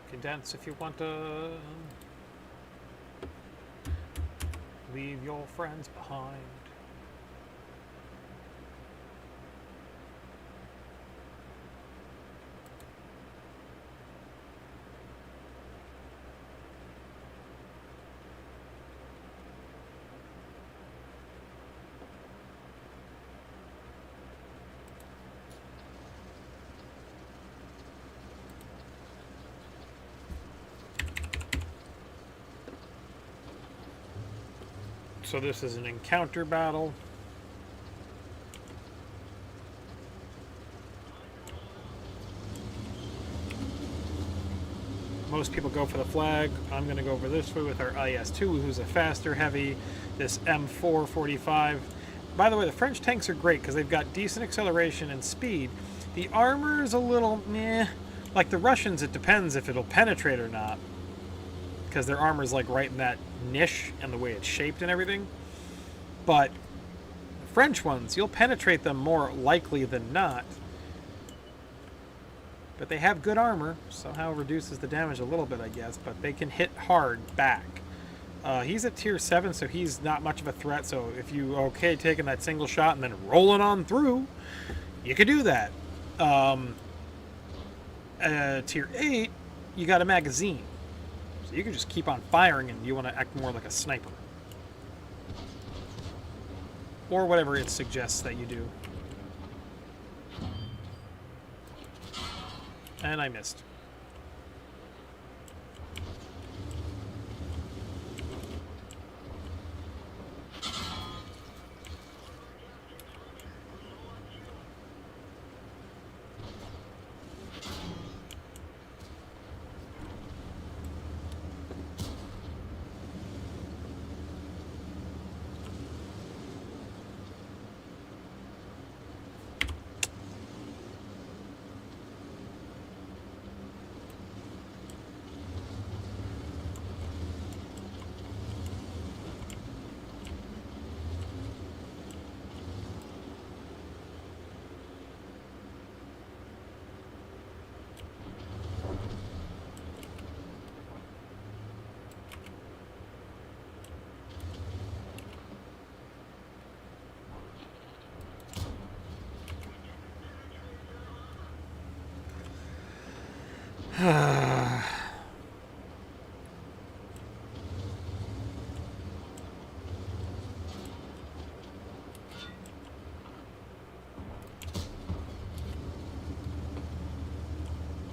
Condense if you want to leave your friends behind. So this is an encounter battle. Most people go for the flag. I'm going to go over this way with our IS-2, who's a faster heavy, this M445. By the way, the French tanks are great because they've got decent acceleration and speed. The armor is a little meh. Like the Russians, it depends if it'll penetrate or not, because their armor is like right in that niche and the way it's shaped and everything. But the French ones, you'll penetrate them more likely than not. But they have good armor, somehow reduces the damage a little bit, I guess, but they can hit hard back. He's at tier 7, so he's not much of a threat, so if you okay taking that single shot and then rolling on through, you could do that. Tier 8, you got a magazine. So you can just keep on firing and you want to act more like a sniper. Or whatever it suggests that you do. And I missed.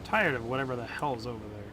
Tired of whatever the hell's over there.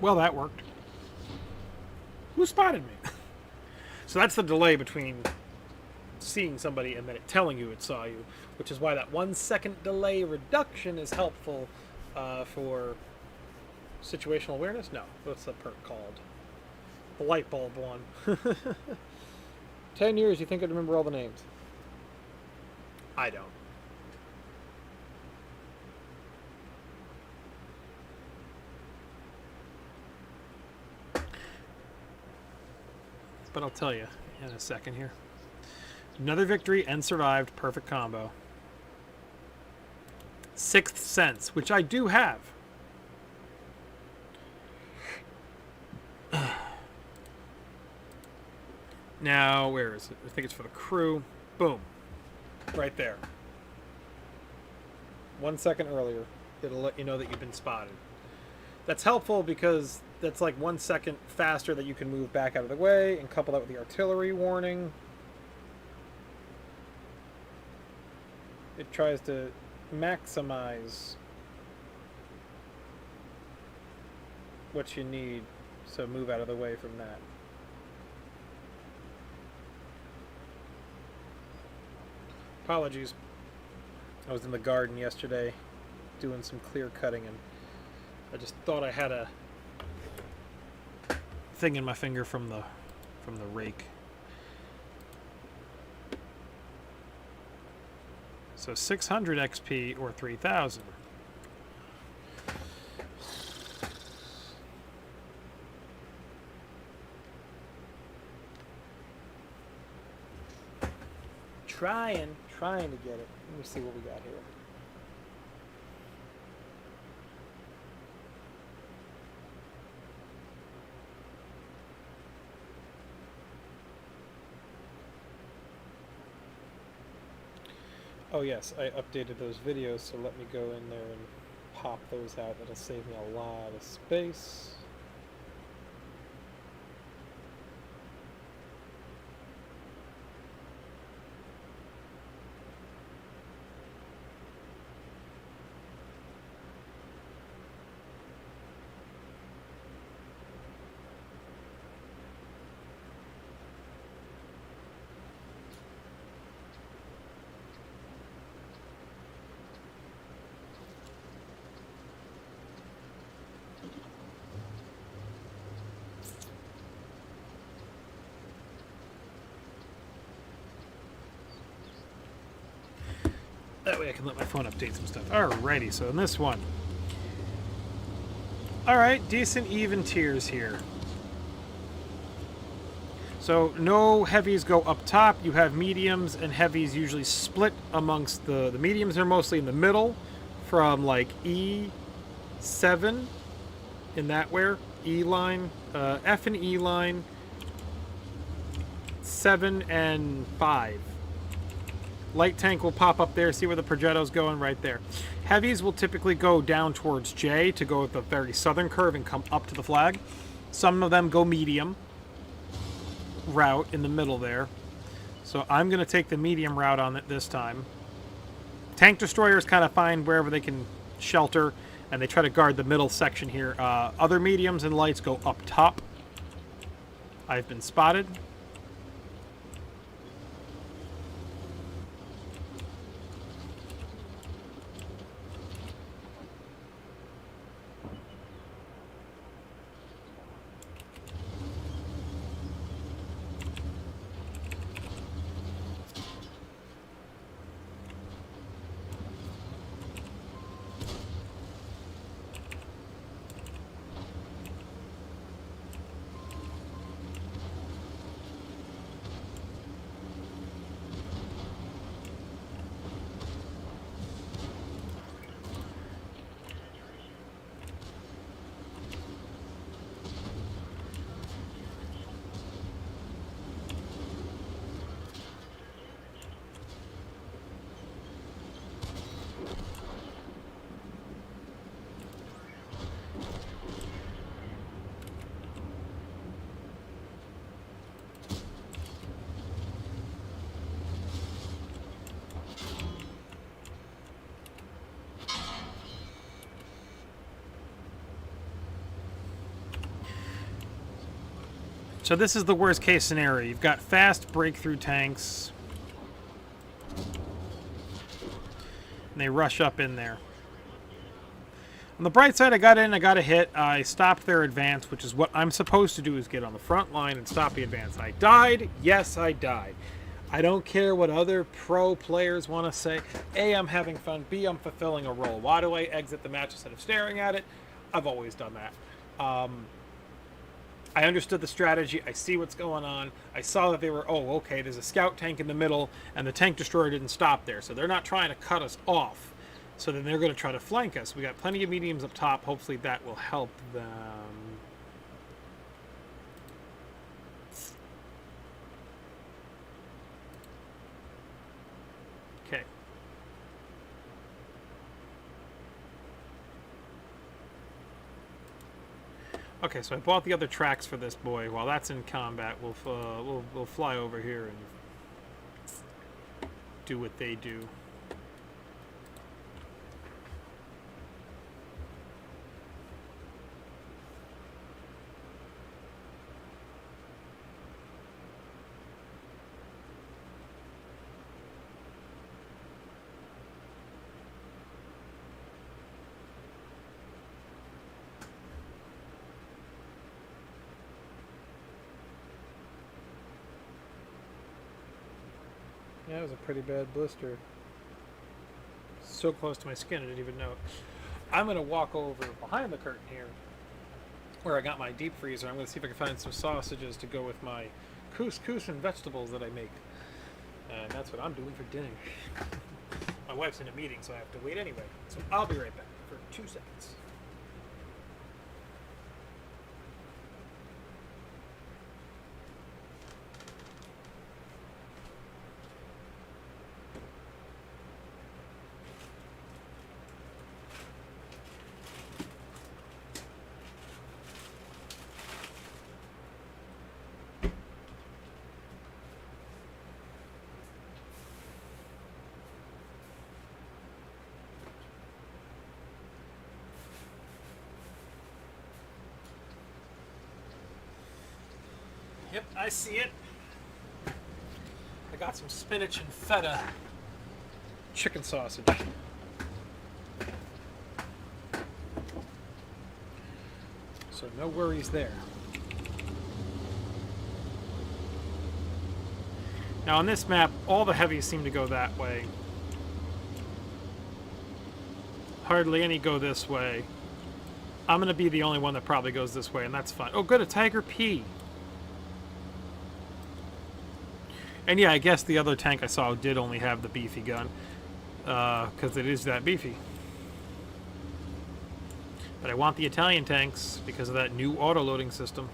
Well, that worked. Who spotted me? So that's the delay between seeing somebody and then it telling you it saw you, which is why that 1 second delay reduction is helpful for situational awareness. No, what's the perk called? The light bulb one. 10 years, you think I'd remember all the names? I don't. But I'll tell you in a second here. Another victory and survived. Perfect combo. Sixth Sense, which I do have. Now, where is it? I think it's for the crew. Boom. Right there. 1 second earlier. It'll let you know that you've been spotted. That's helpful because that's like 1 second faster that you can move back out of the way, and couple that with the artillery warning. It tries to maximize what you need, so move out of the way from that. Apologies. I was in the garden yesterday doing some clear cutting and I just thought I had a thing in my finger from the rake. So 600 XP or 3,000. Trying. trying to get it. Let me see what we got here. Oh yes, I updated those videos, so let me go in there and pop those out. That'll save me a lot of space. That way I can let my phone update some stuff. Alrighty, so in this one. Alright, decent even tiers here. So no heavies go up top. You have mediums and heavies usually split amongst the mediums. Are mostly in the middle from like E7 in that where E line, F and E line, 7 and 5. Light tank will pop up there. See where the Progetto's going right there. Heavies will typically go down towards J to go with the very southern curve and come up to the flag. Some of them go medium route in the middle there. So I'm going to take the medium route on it this time. Tank destroyers kind of find wherever they can shelter, and they try to guard the middle section here. Other mediums and lights go up top. I've been spotted. So this is the worst case scenario. You've got fast breakthrough tanks. And they rush up in there. On the bright side, I got in, I got a hit. I stopped their advance, which is what I'm supposed to do, is get on the front line and stop the advance. I died. Yes, I died. I don't care what other pro players want to say. A, I'm having fun. B, I'm fulfilling a role. Why do I exit the match instead of staring at it? I've always done that. I understood the strategy. I see what's going on. I saw that they were, oh, okay, there's a scout tank in the middle, and the tank destroyer didn't stop there. So they're not trying to cut us off. So then they're going to try to flank us. We got plenty of mediums up top. Hopefully that will help them. Okay. Okay, so I bought the other tracks for this boy. While that's in combat, we'll fly over here and do what they do. Yeah, it was a pretty bad blister. So close to my skin, I didn't even know it. I'm going to walk over behind the curtain here, where I got my deep freezer. I'm going to see if I can find some sausages to go with my couscous and vegetables that I make. And that's what I'm doing for dinner. My wife's in a meeting, so I have to wait anyway. So I'll be right back for 2 seconds. Yep, I see it. I got some spinach and feta chicken sausage. So no worries there. Now on this map, all the heavies seem to go that way. Hardly any go this way. I'm going to be the only one that probably goes this way, and that's fine. Oh, good, a Tiger P. And yeah, I guess the other tank I saw did only have the beefy gun, because it is that beefy. But I want the Italian tanks because of that new auto-loading system.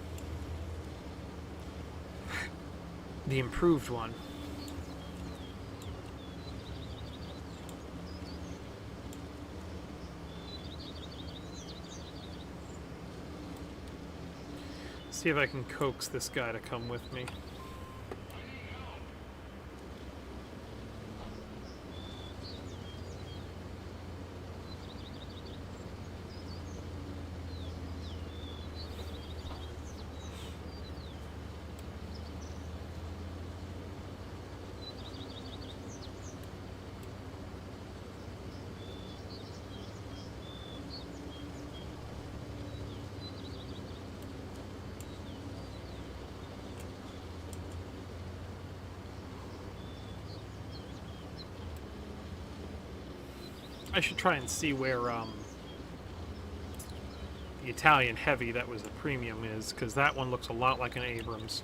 The improved one. See if I can coax this guy to come with me. I should try and see where the Italian heavy that was a premium is, because that one looks a lot like an Abrams.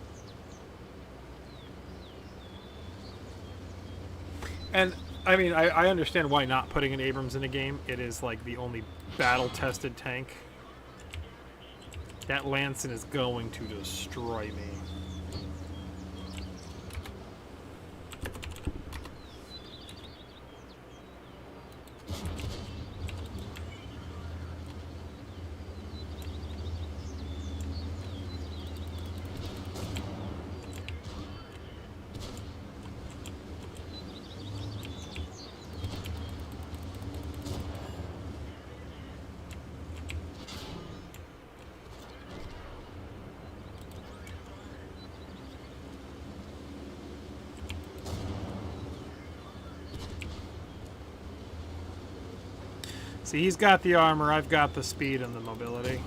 And, I mean, I understand why not putting an Abrams in a game. It is, like, the only battle-tested tank. That Lanson is going to destroy me. See, he's got the armor, I've got the speed and the mobility.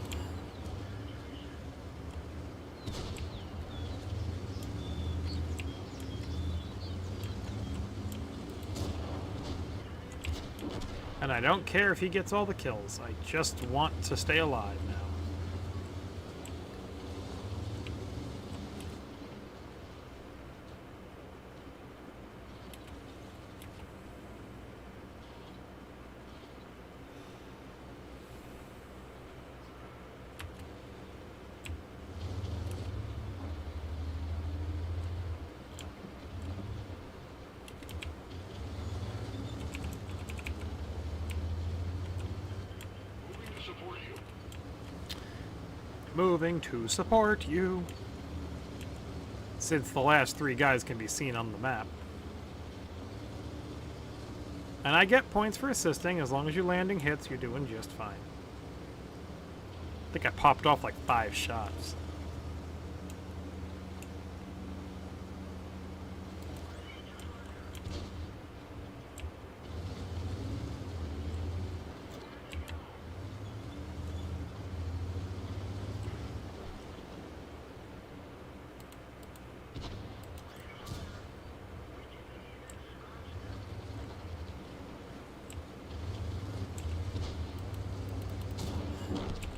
And I don't care if he gets all the kills, I just want to stay alive now. Moving to support you. Since the last 3 guys can be seen on the map. And I get points for assisting. As long as you're landing hits, you're doing just fine. I think I popped off like 5 shots.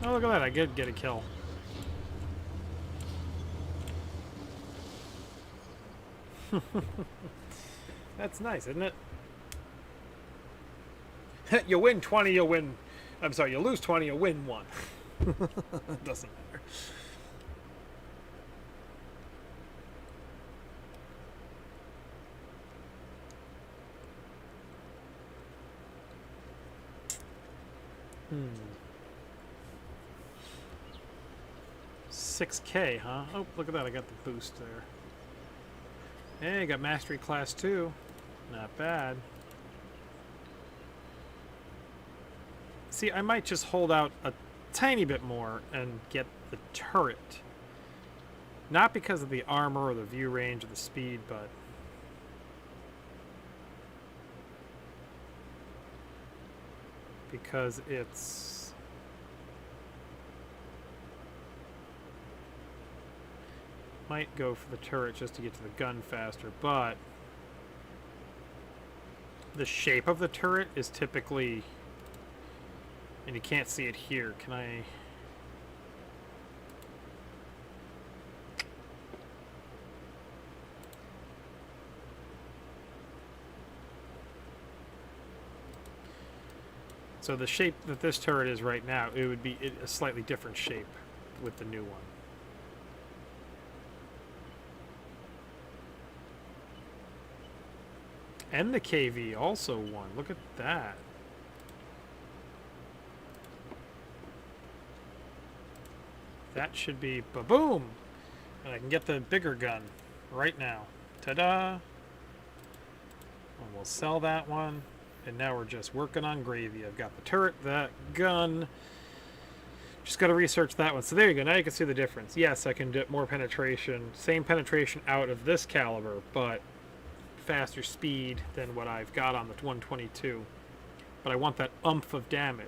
Oh, look at that, I did get a kill. That's nice, isn't it? You win 20, you win... I'm sorry, you lose 20, you win 1. It doesn't matter. Hmm. 6K, huh? Oh, look at that. I got the boost there. Hey, got Mastery Class 2. Not bad. See, I might just hold out a tiny bit more and get the turret. Not because of the armor or the view range or the speed, but... because it's... might go for the turret just to get to the gun faster, but... the shape of the turret is typically... and you can't see it here. Can I... so the shape that this turret is right now, it would be a slightly different shape with the new one. And the KV also won. Look at that. That should be ba-boom! And I can get the bigger gun right now. Ta-da! And we'll sell that one. And now we're just working on gravy. I've got the turret, that gun. Just got to research that one. So there you go. Now you can see the difference. Yes, I can get more penetration. Same penetration out of this caliber, but faster speed than what I've got on the 122. But I want that oomph of damage.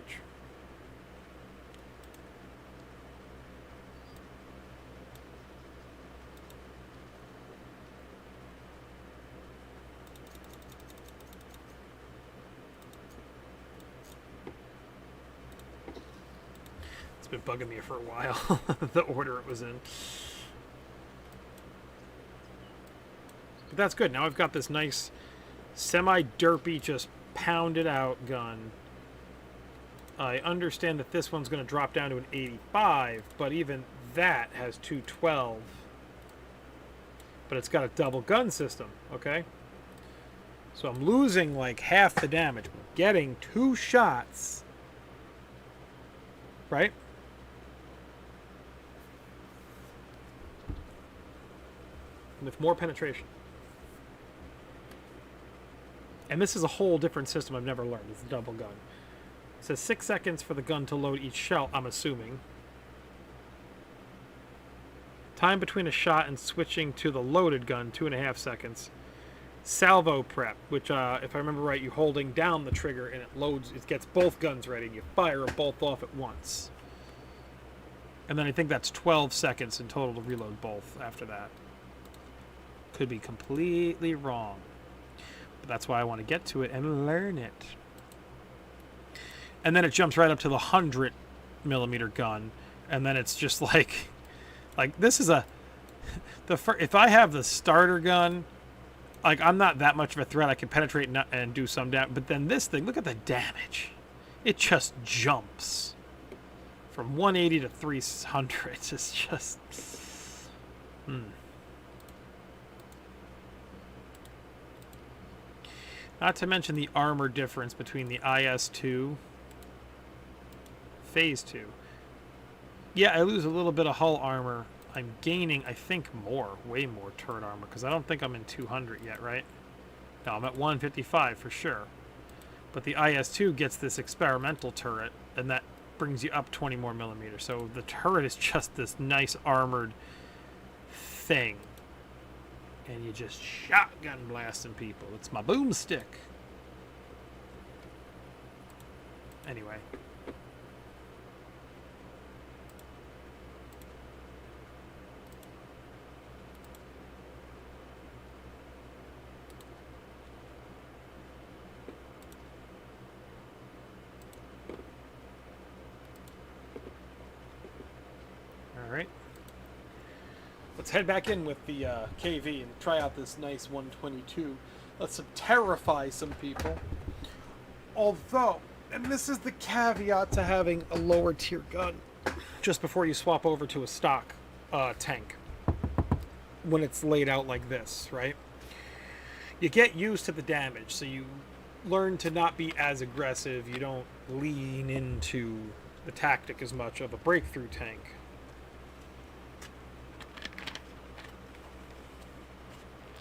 It's been bugging me for a while, the order it was in. But that's good. Now I've got this nice semi-derpy, just pounded out gun. I understand that this one's going to drop down to an 85, but even that has 212. But it's got a double gun system, okay? So I'm losing like half the damage, but getting 2 shots, right? With more penetration. And this is a whole different system I've never learned. It's a double gun. It says 6 seconds for the gun to load each shell, I'm assuming. Time between a shot and switching to the loaded gun, 2.5 seconds. Salvo prep, which, if I remember right, you're holding down the trigger and it loads, it gets both guns ready and you fire them both off at once. And then I think that's 12 seconds in total to reload both after that. Could be completely wrong. But that's why I want to get to it and learn it. And then it jumps right up to the 100mm gun. And then it's just like this is if I have the starter gun, like I'm not that much of a threat. I can penetrate and do some damage. But then this thing, look at the damage. It just jumps from 180 to 300. It's just... Not to mention the armor difference between the IS-2, Phase 2. Yeah, I lose a little bit of hull armor. I'm gaining, I think, way more turret armor, because I don't think I'm in 200 yet, right? No, I'm at 155 for sure. But the IS-2 gets this experimental turret, and that brings you up 20 more millimeters. So the turret is just this nice armored thing. And you just shotgun blasting people. It's my boomstick. Anyway. Let's head back in with the KV and try out this nice 122. Let's terrify some people. Although, and this is the caveat to having a lower tier gun just before you swap over to a stock tank when it's laid out like this, right? You get used to the damage, so you learn to not be as aggressive. You don't lean into the tactic as much of a breakthrough tank.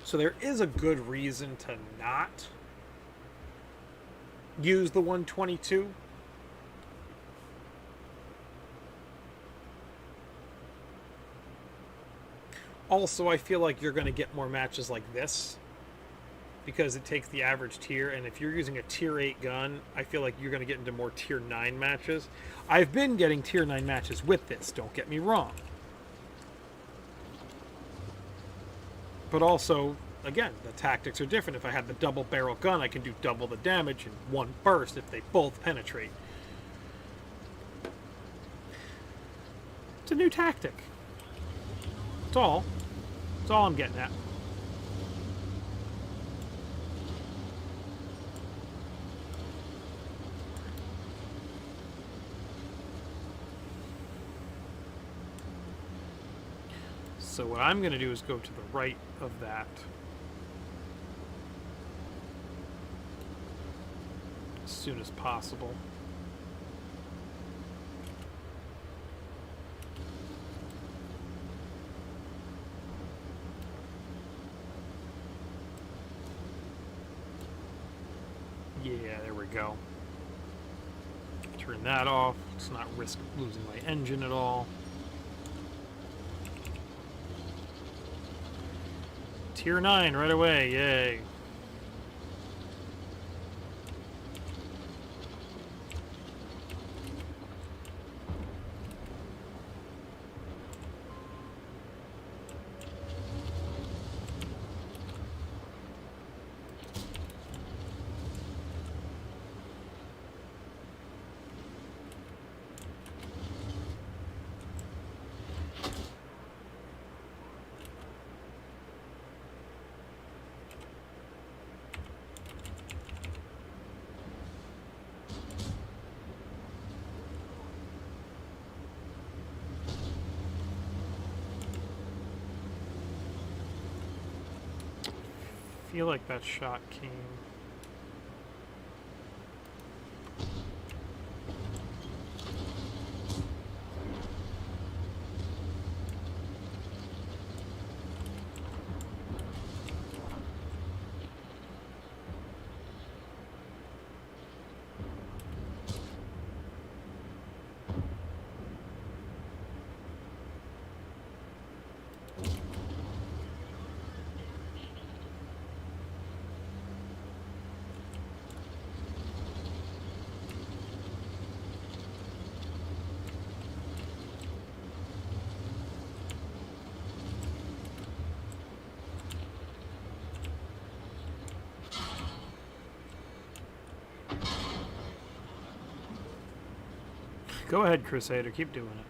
So there is a good reason to not use the 122. Also, I feel like you're going to get more matches like this because it takes the average tier, and if you're using a tier 8 gun, I feel like you're going to get into more tier 9 matches. I've been getting tier 9 matches with this, don't get me wrong. But also, again, the tactics are different. If I had the double barrel gun, I can do double the damage in one burst if they both penetrate. It's a new tactic. That's all. That's all I'm getting at. So what I'm going to do is go to the right of that. As soon as possible. Yeah, there we go. Turn that off. Let's not risk losing my engine at all. Tier 9 right away, yay. I feel like that shot came. Go ahead, Crusader, keep doing it.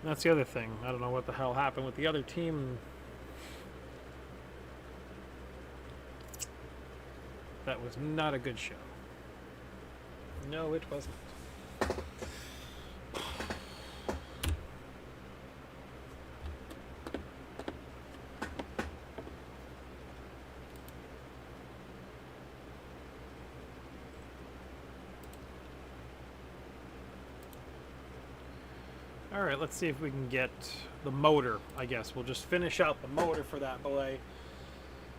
That's the other thing. I don't know what the hell happened with the other team. That was not a good show. No, it wasn't. Alright, let's see if we can get the motor, I guess. We'll just finish out the motor for that boy.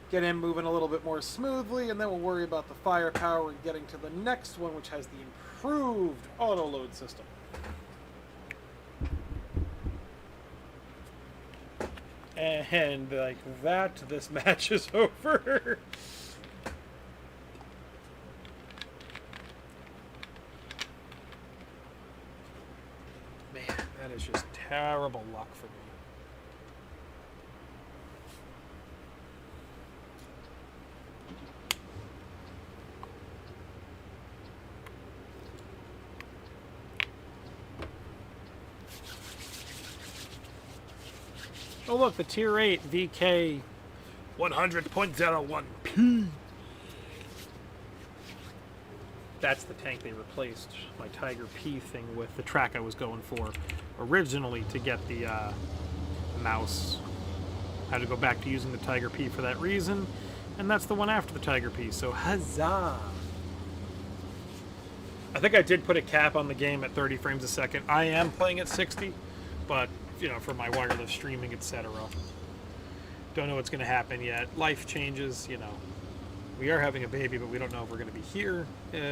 Get him moving a little bit more smoothly, and then we'll worry about the firepower and getting to the next one, which has the improved auto load system. And like that, this match is over. Man, that is just terrible luck for me. Oh look, the Tier 8 VK 100.01P. That's the tank they replaced my Tiger P thing with, the track I was going for originally to get the mouse. I had to go back to using the Tiger P for that reason, and that's the one after the Tiger P, so huzzah! I think I did put a cap on the game at 30 frames a second. I am playing at 60, but you know, for my wireless streaming, etc. Don't know what's going to happen yet. Life changes, you know. We are having a baby, but we don't know if we're going to be here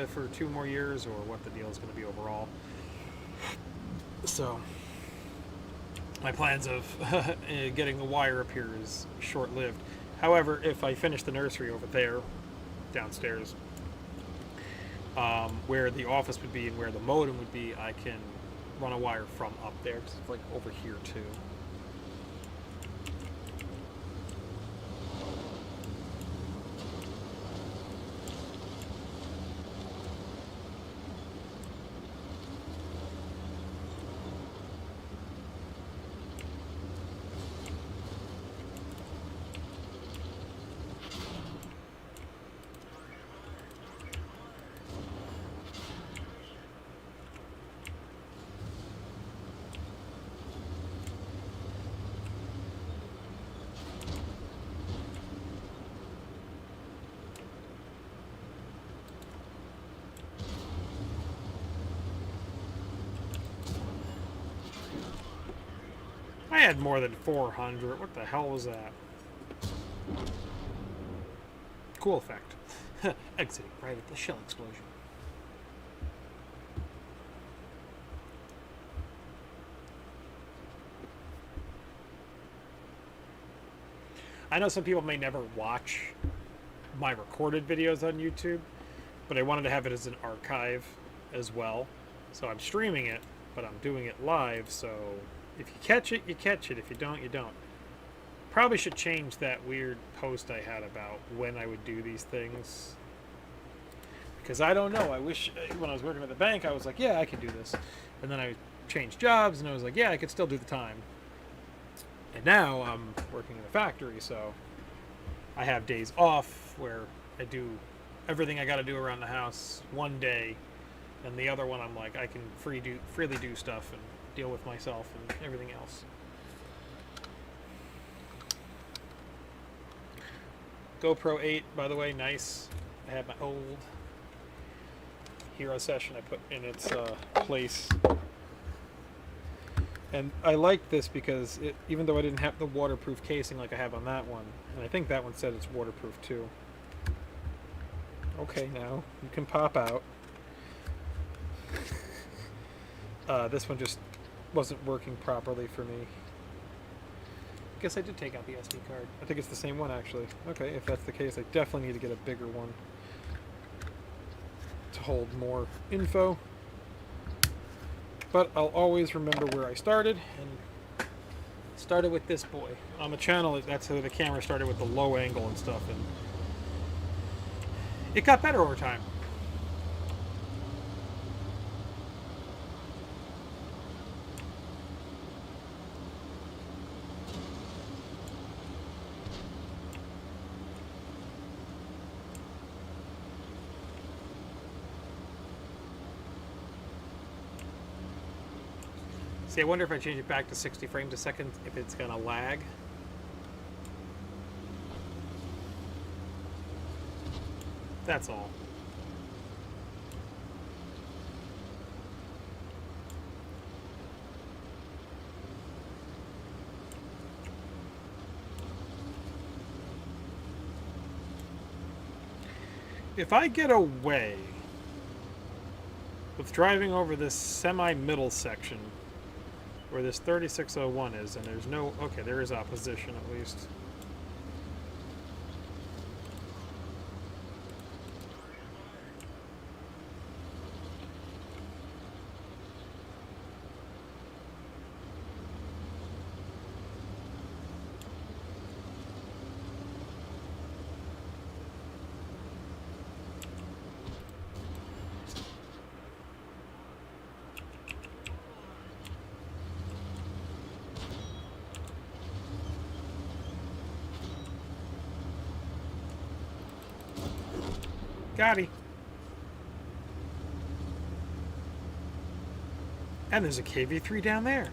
for 2 more years or what the deal is going to be overall. So, my plans of getting the wire up here is short-lived. However, if I finish the nursery over there, downstairs, where the office would be and where the modem would be, I can run a wire from up there, because it's like over here too. I had more than 400. What the hell was that? Cool effect. Exiting right at the shell explosion. I know some people may never watch my recorded videos on YouTube, but I wanted to have it as an archive as well. So I'm streaming it, but I'm doing it live, so if you catch it, you catch it. If you don't, you don't. Probably should change that weird post I had about when I would do these things. Because I don't know. I wish when I was working at the bank, I was like, yeah, I could do this. And then I changed jobs, and I was like, yeah, I could still do the time. And now I'm working in a factory, so I have days off where I do everything I got to do around the house one day, and the other one I'm like, I can freely do stuff and deal with myself and everything else. GoPro 8, by the way, nice. I had my old Hero Session I put in its place. And I like this because even though I didn't have the waterproof casing like I have on that one, and I think that one said it's waterproof too. Okay, now you can pop out. This one just wasn't working properly for me. I guess I did take out the SD card. I think it's the same one actually. Okay, if that's the case, I definitely need to get a bigger one to hold more info. But I'll always remember where I started, and started with this boy. On the channel, that's how the camera started with the low angle and stuff, and it got better over time. See, I wonder if I change it back to 60 frames a second, if it's gonna lag. That's all. If I get away with driving over this semi-middle section where this 3601 is, and there's no... Okay, there is opposition at least. Got him. And there's a KV-3 down there.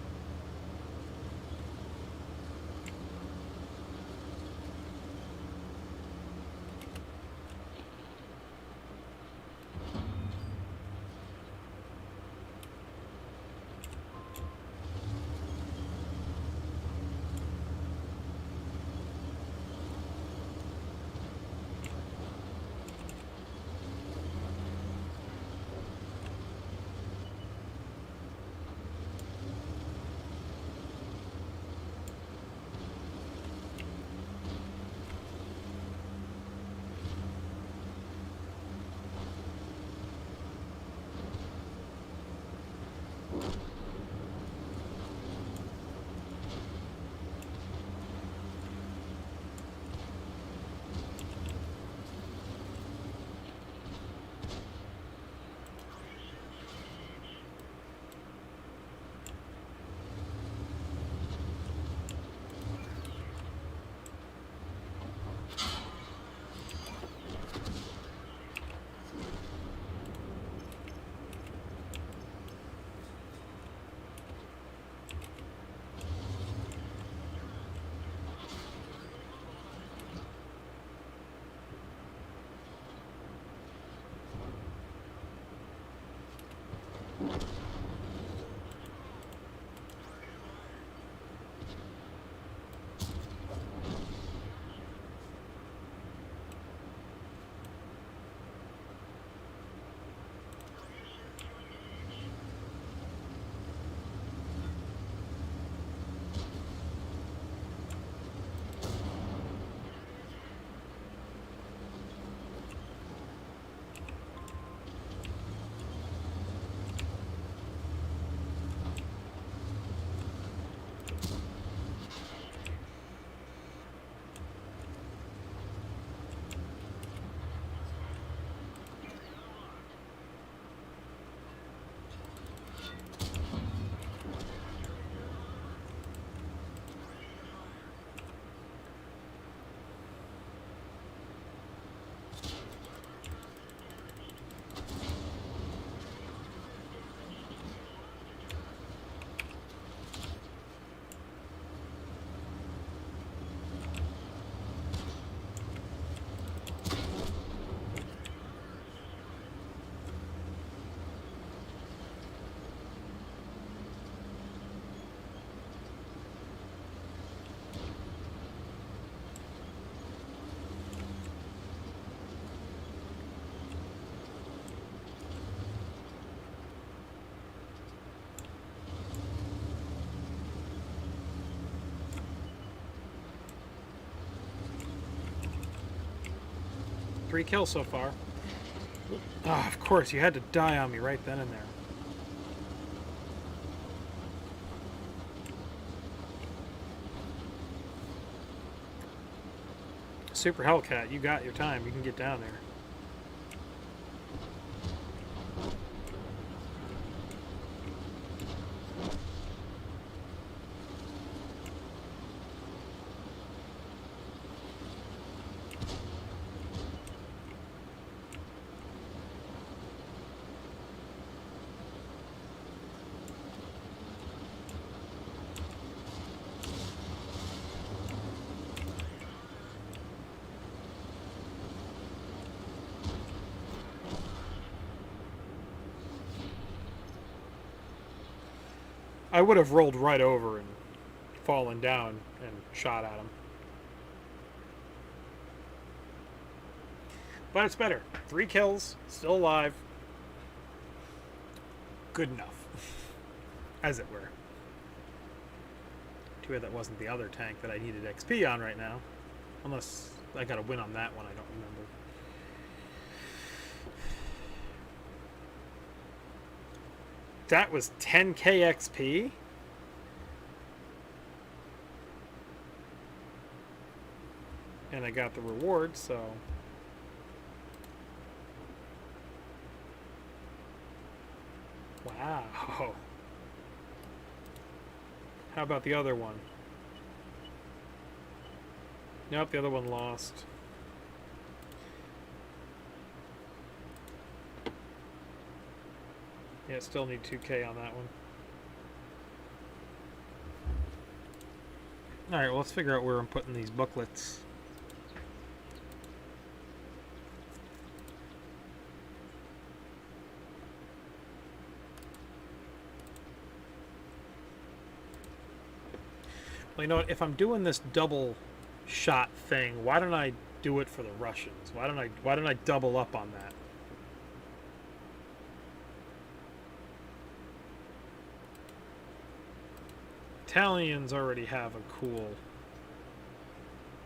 Three kills so far. Ah, of course, you had to die on me right then and there. Super Hellcat, you got your time. You can get down there. I would have rolled right over and fallen down and shot at him. But it's better. 3 kills, still alive. Good enough. As it were. Too bad that wasn't the other tank that I needed XP on right now. Unless I got a win on that one, I don't remember. That was 10k XP? And I got the reward, so... Wow. How about the other one? Nope, the other one lost. Yeah, still need 2k on that one. Alright, well, let's figure out where I'm putting these booklets. Well, you know what? If I'm doing this double shot thing, why don't I do it for the Russians? Why don't I double up on that? Italians already have a cool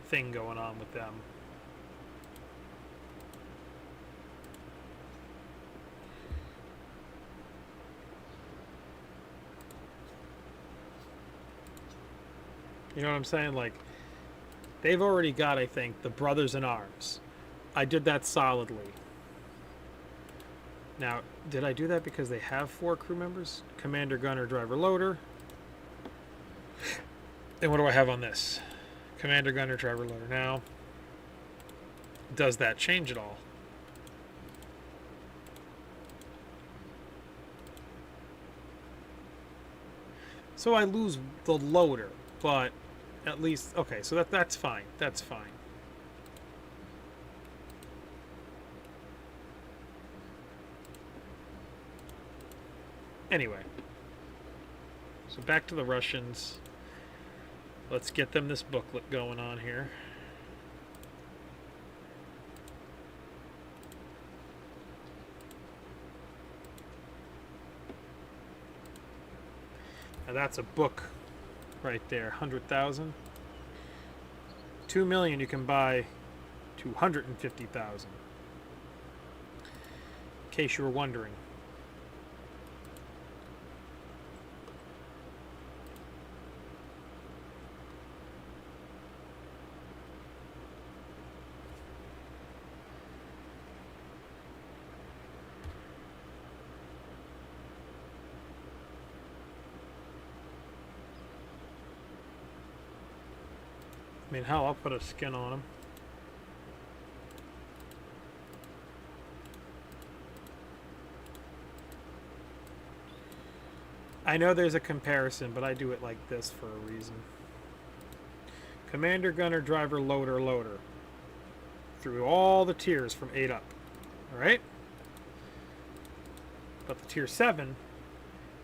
thing going on with them. You know what I'm saying? Like, they've already got, I think, the Brothers in Arms. I did that solidly. Now, did I do that because they have 4 crew members? Commander, Gunner, Driver, Loader. Then what do I have on this? Commander, Gunner, Driver, Loader. Now, does that change at all? So I lose the loader, but at least... Okay, so that's fine. That's fine. Anyway. So back to the Russians. Let's get them this booklet going on here. Now that's a book right there. 100,000. 2 million you can buy 250,000. In case you were wondering. I mean, hell, I'll put a skin on them. I know there's a comparison, but I do it like this for a reason. Commander, Gunner, Driver, Loader, Loader. Through all the tiers from 8 up. Alright? But the tier 7,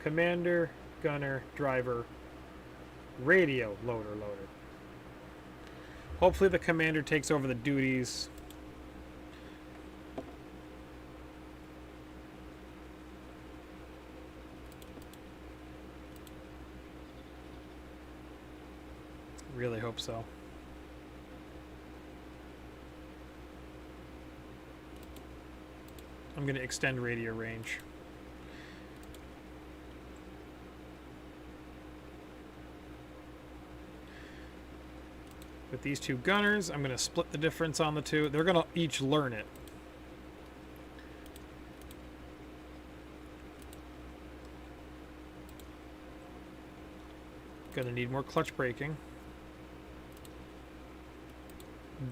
Commander, Gunner, Driver, Radio, Loader, Loader. Hopefully the commander takes over the duties. Really hope so. I'm going to extend radio range. With these 2 gunners, I'm going to split the difference on the 2. They're going to each learn it. Going to need more clutch braking.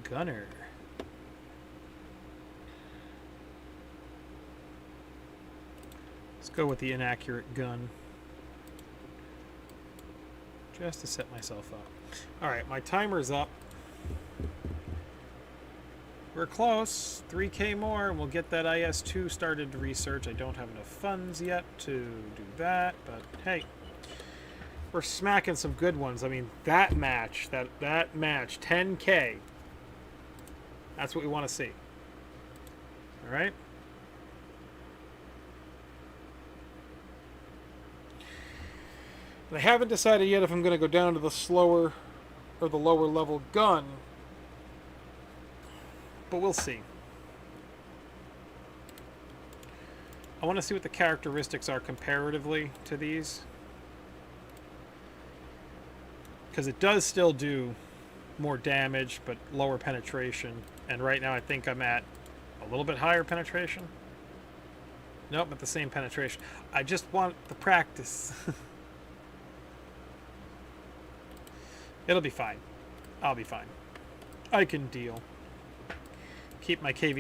Gunner. Let's go with the inaccurate gun. Just to set myself up. Alright, my timer's up. We're close. 3k more, and we'll get that IS-2 started to research. I don't have enough funds yet to do that, but hey. we're smacking some good ones. I mean, that match, that match, 10K. That's what we want to see. All right. And I haven't decided yet if I'm going to go down to the slower or the lower level gun, but we'll see. I want to see what the characteristics are comparatively to these, because it does still do more damage but lower penetration, and right now I think I'm at a little bit higher penetration. Nope, at the same penetration. I just want the practice. It'll be fine. I'll be fine. I can deal. Keep my KV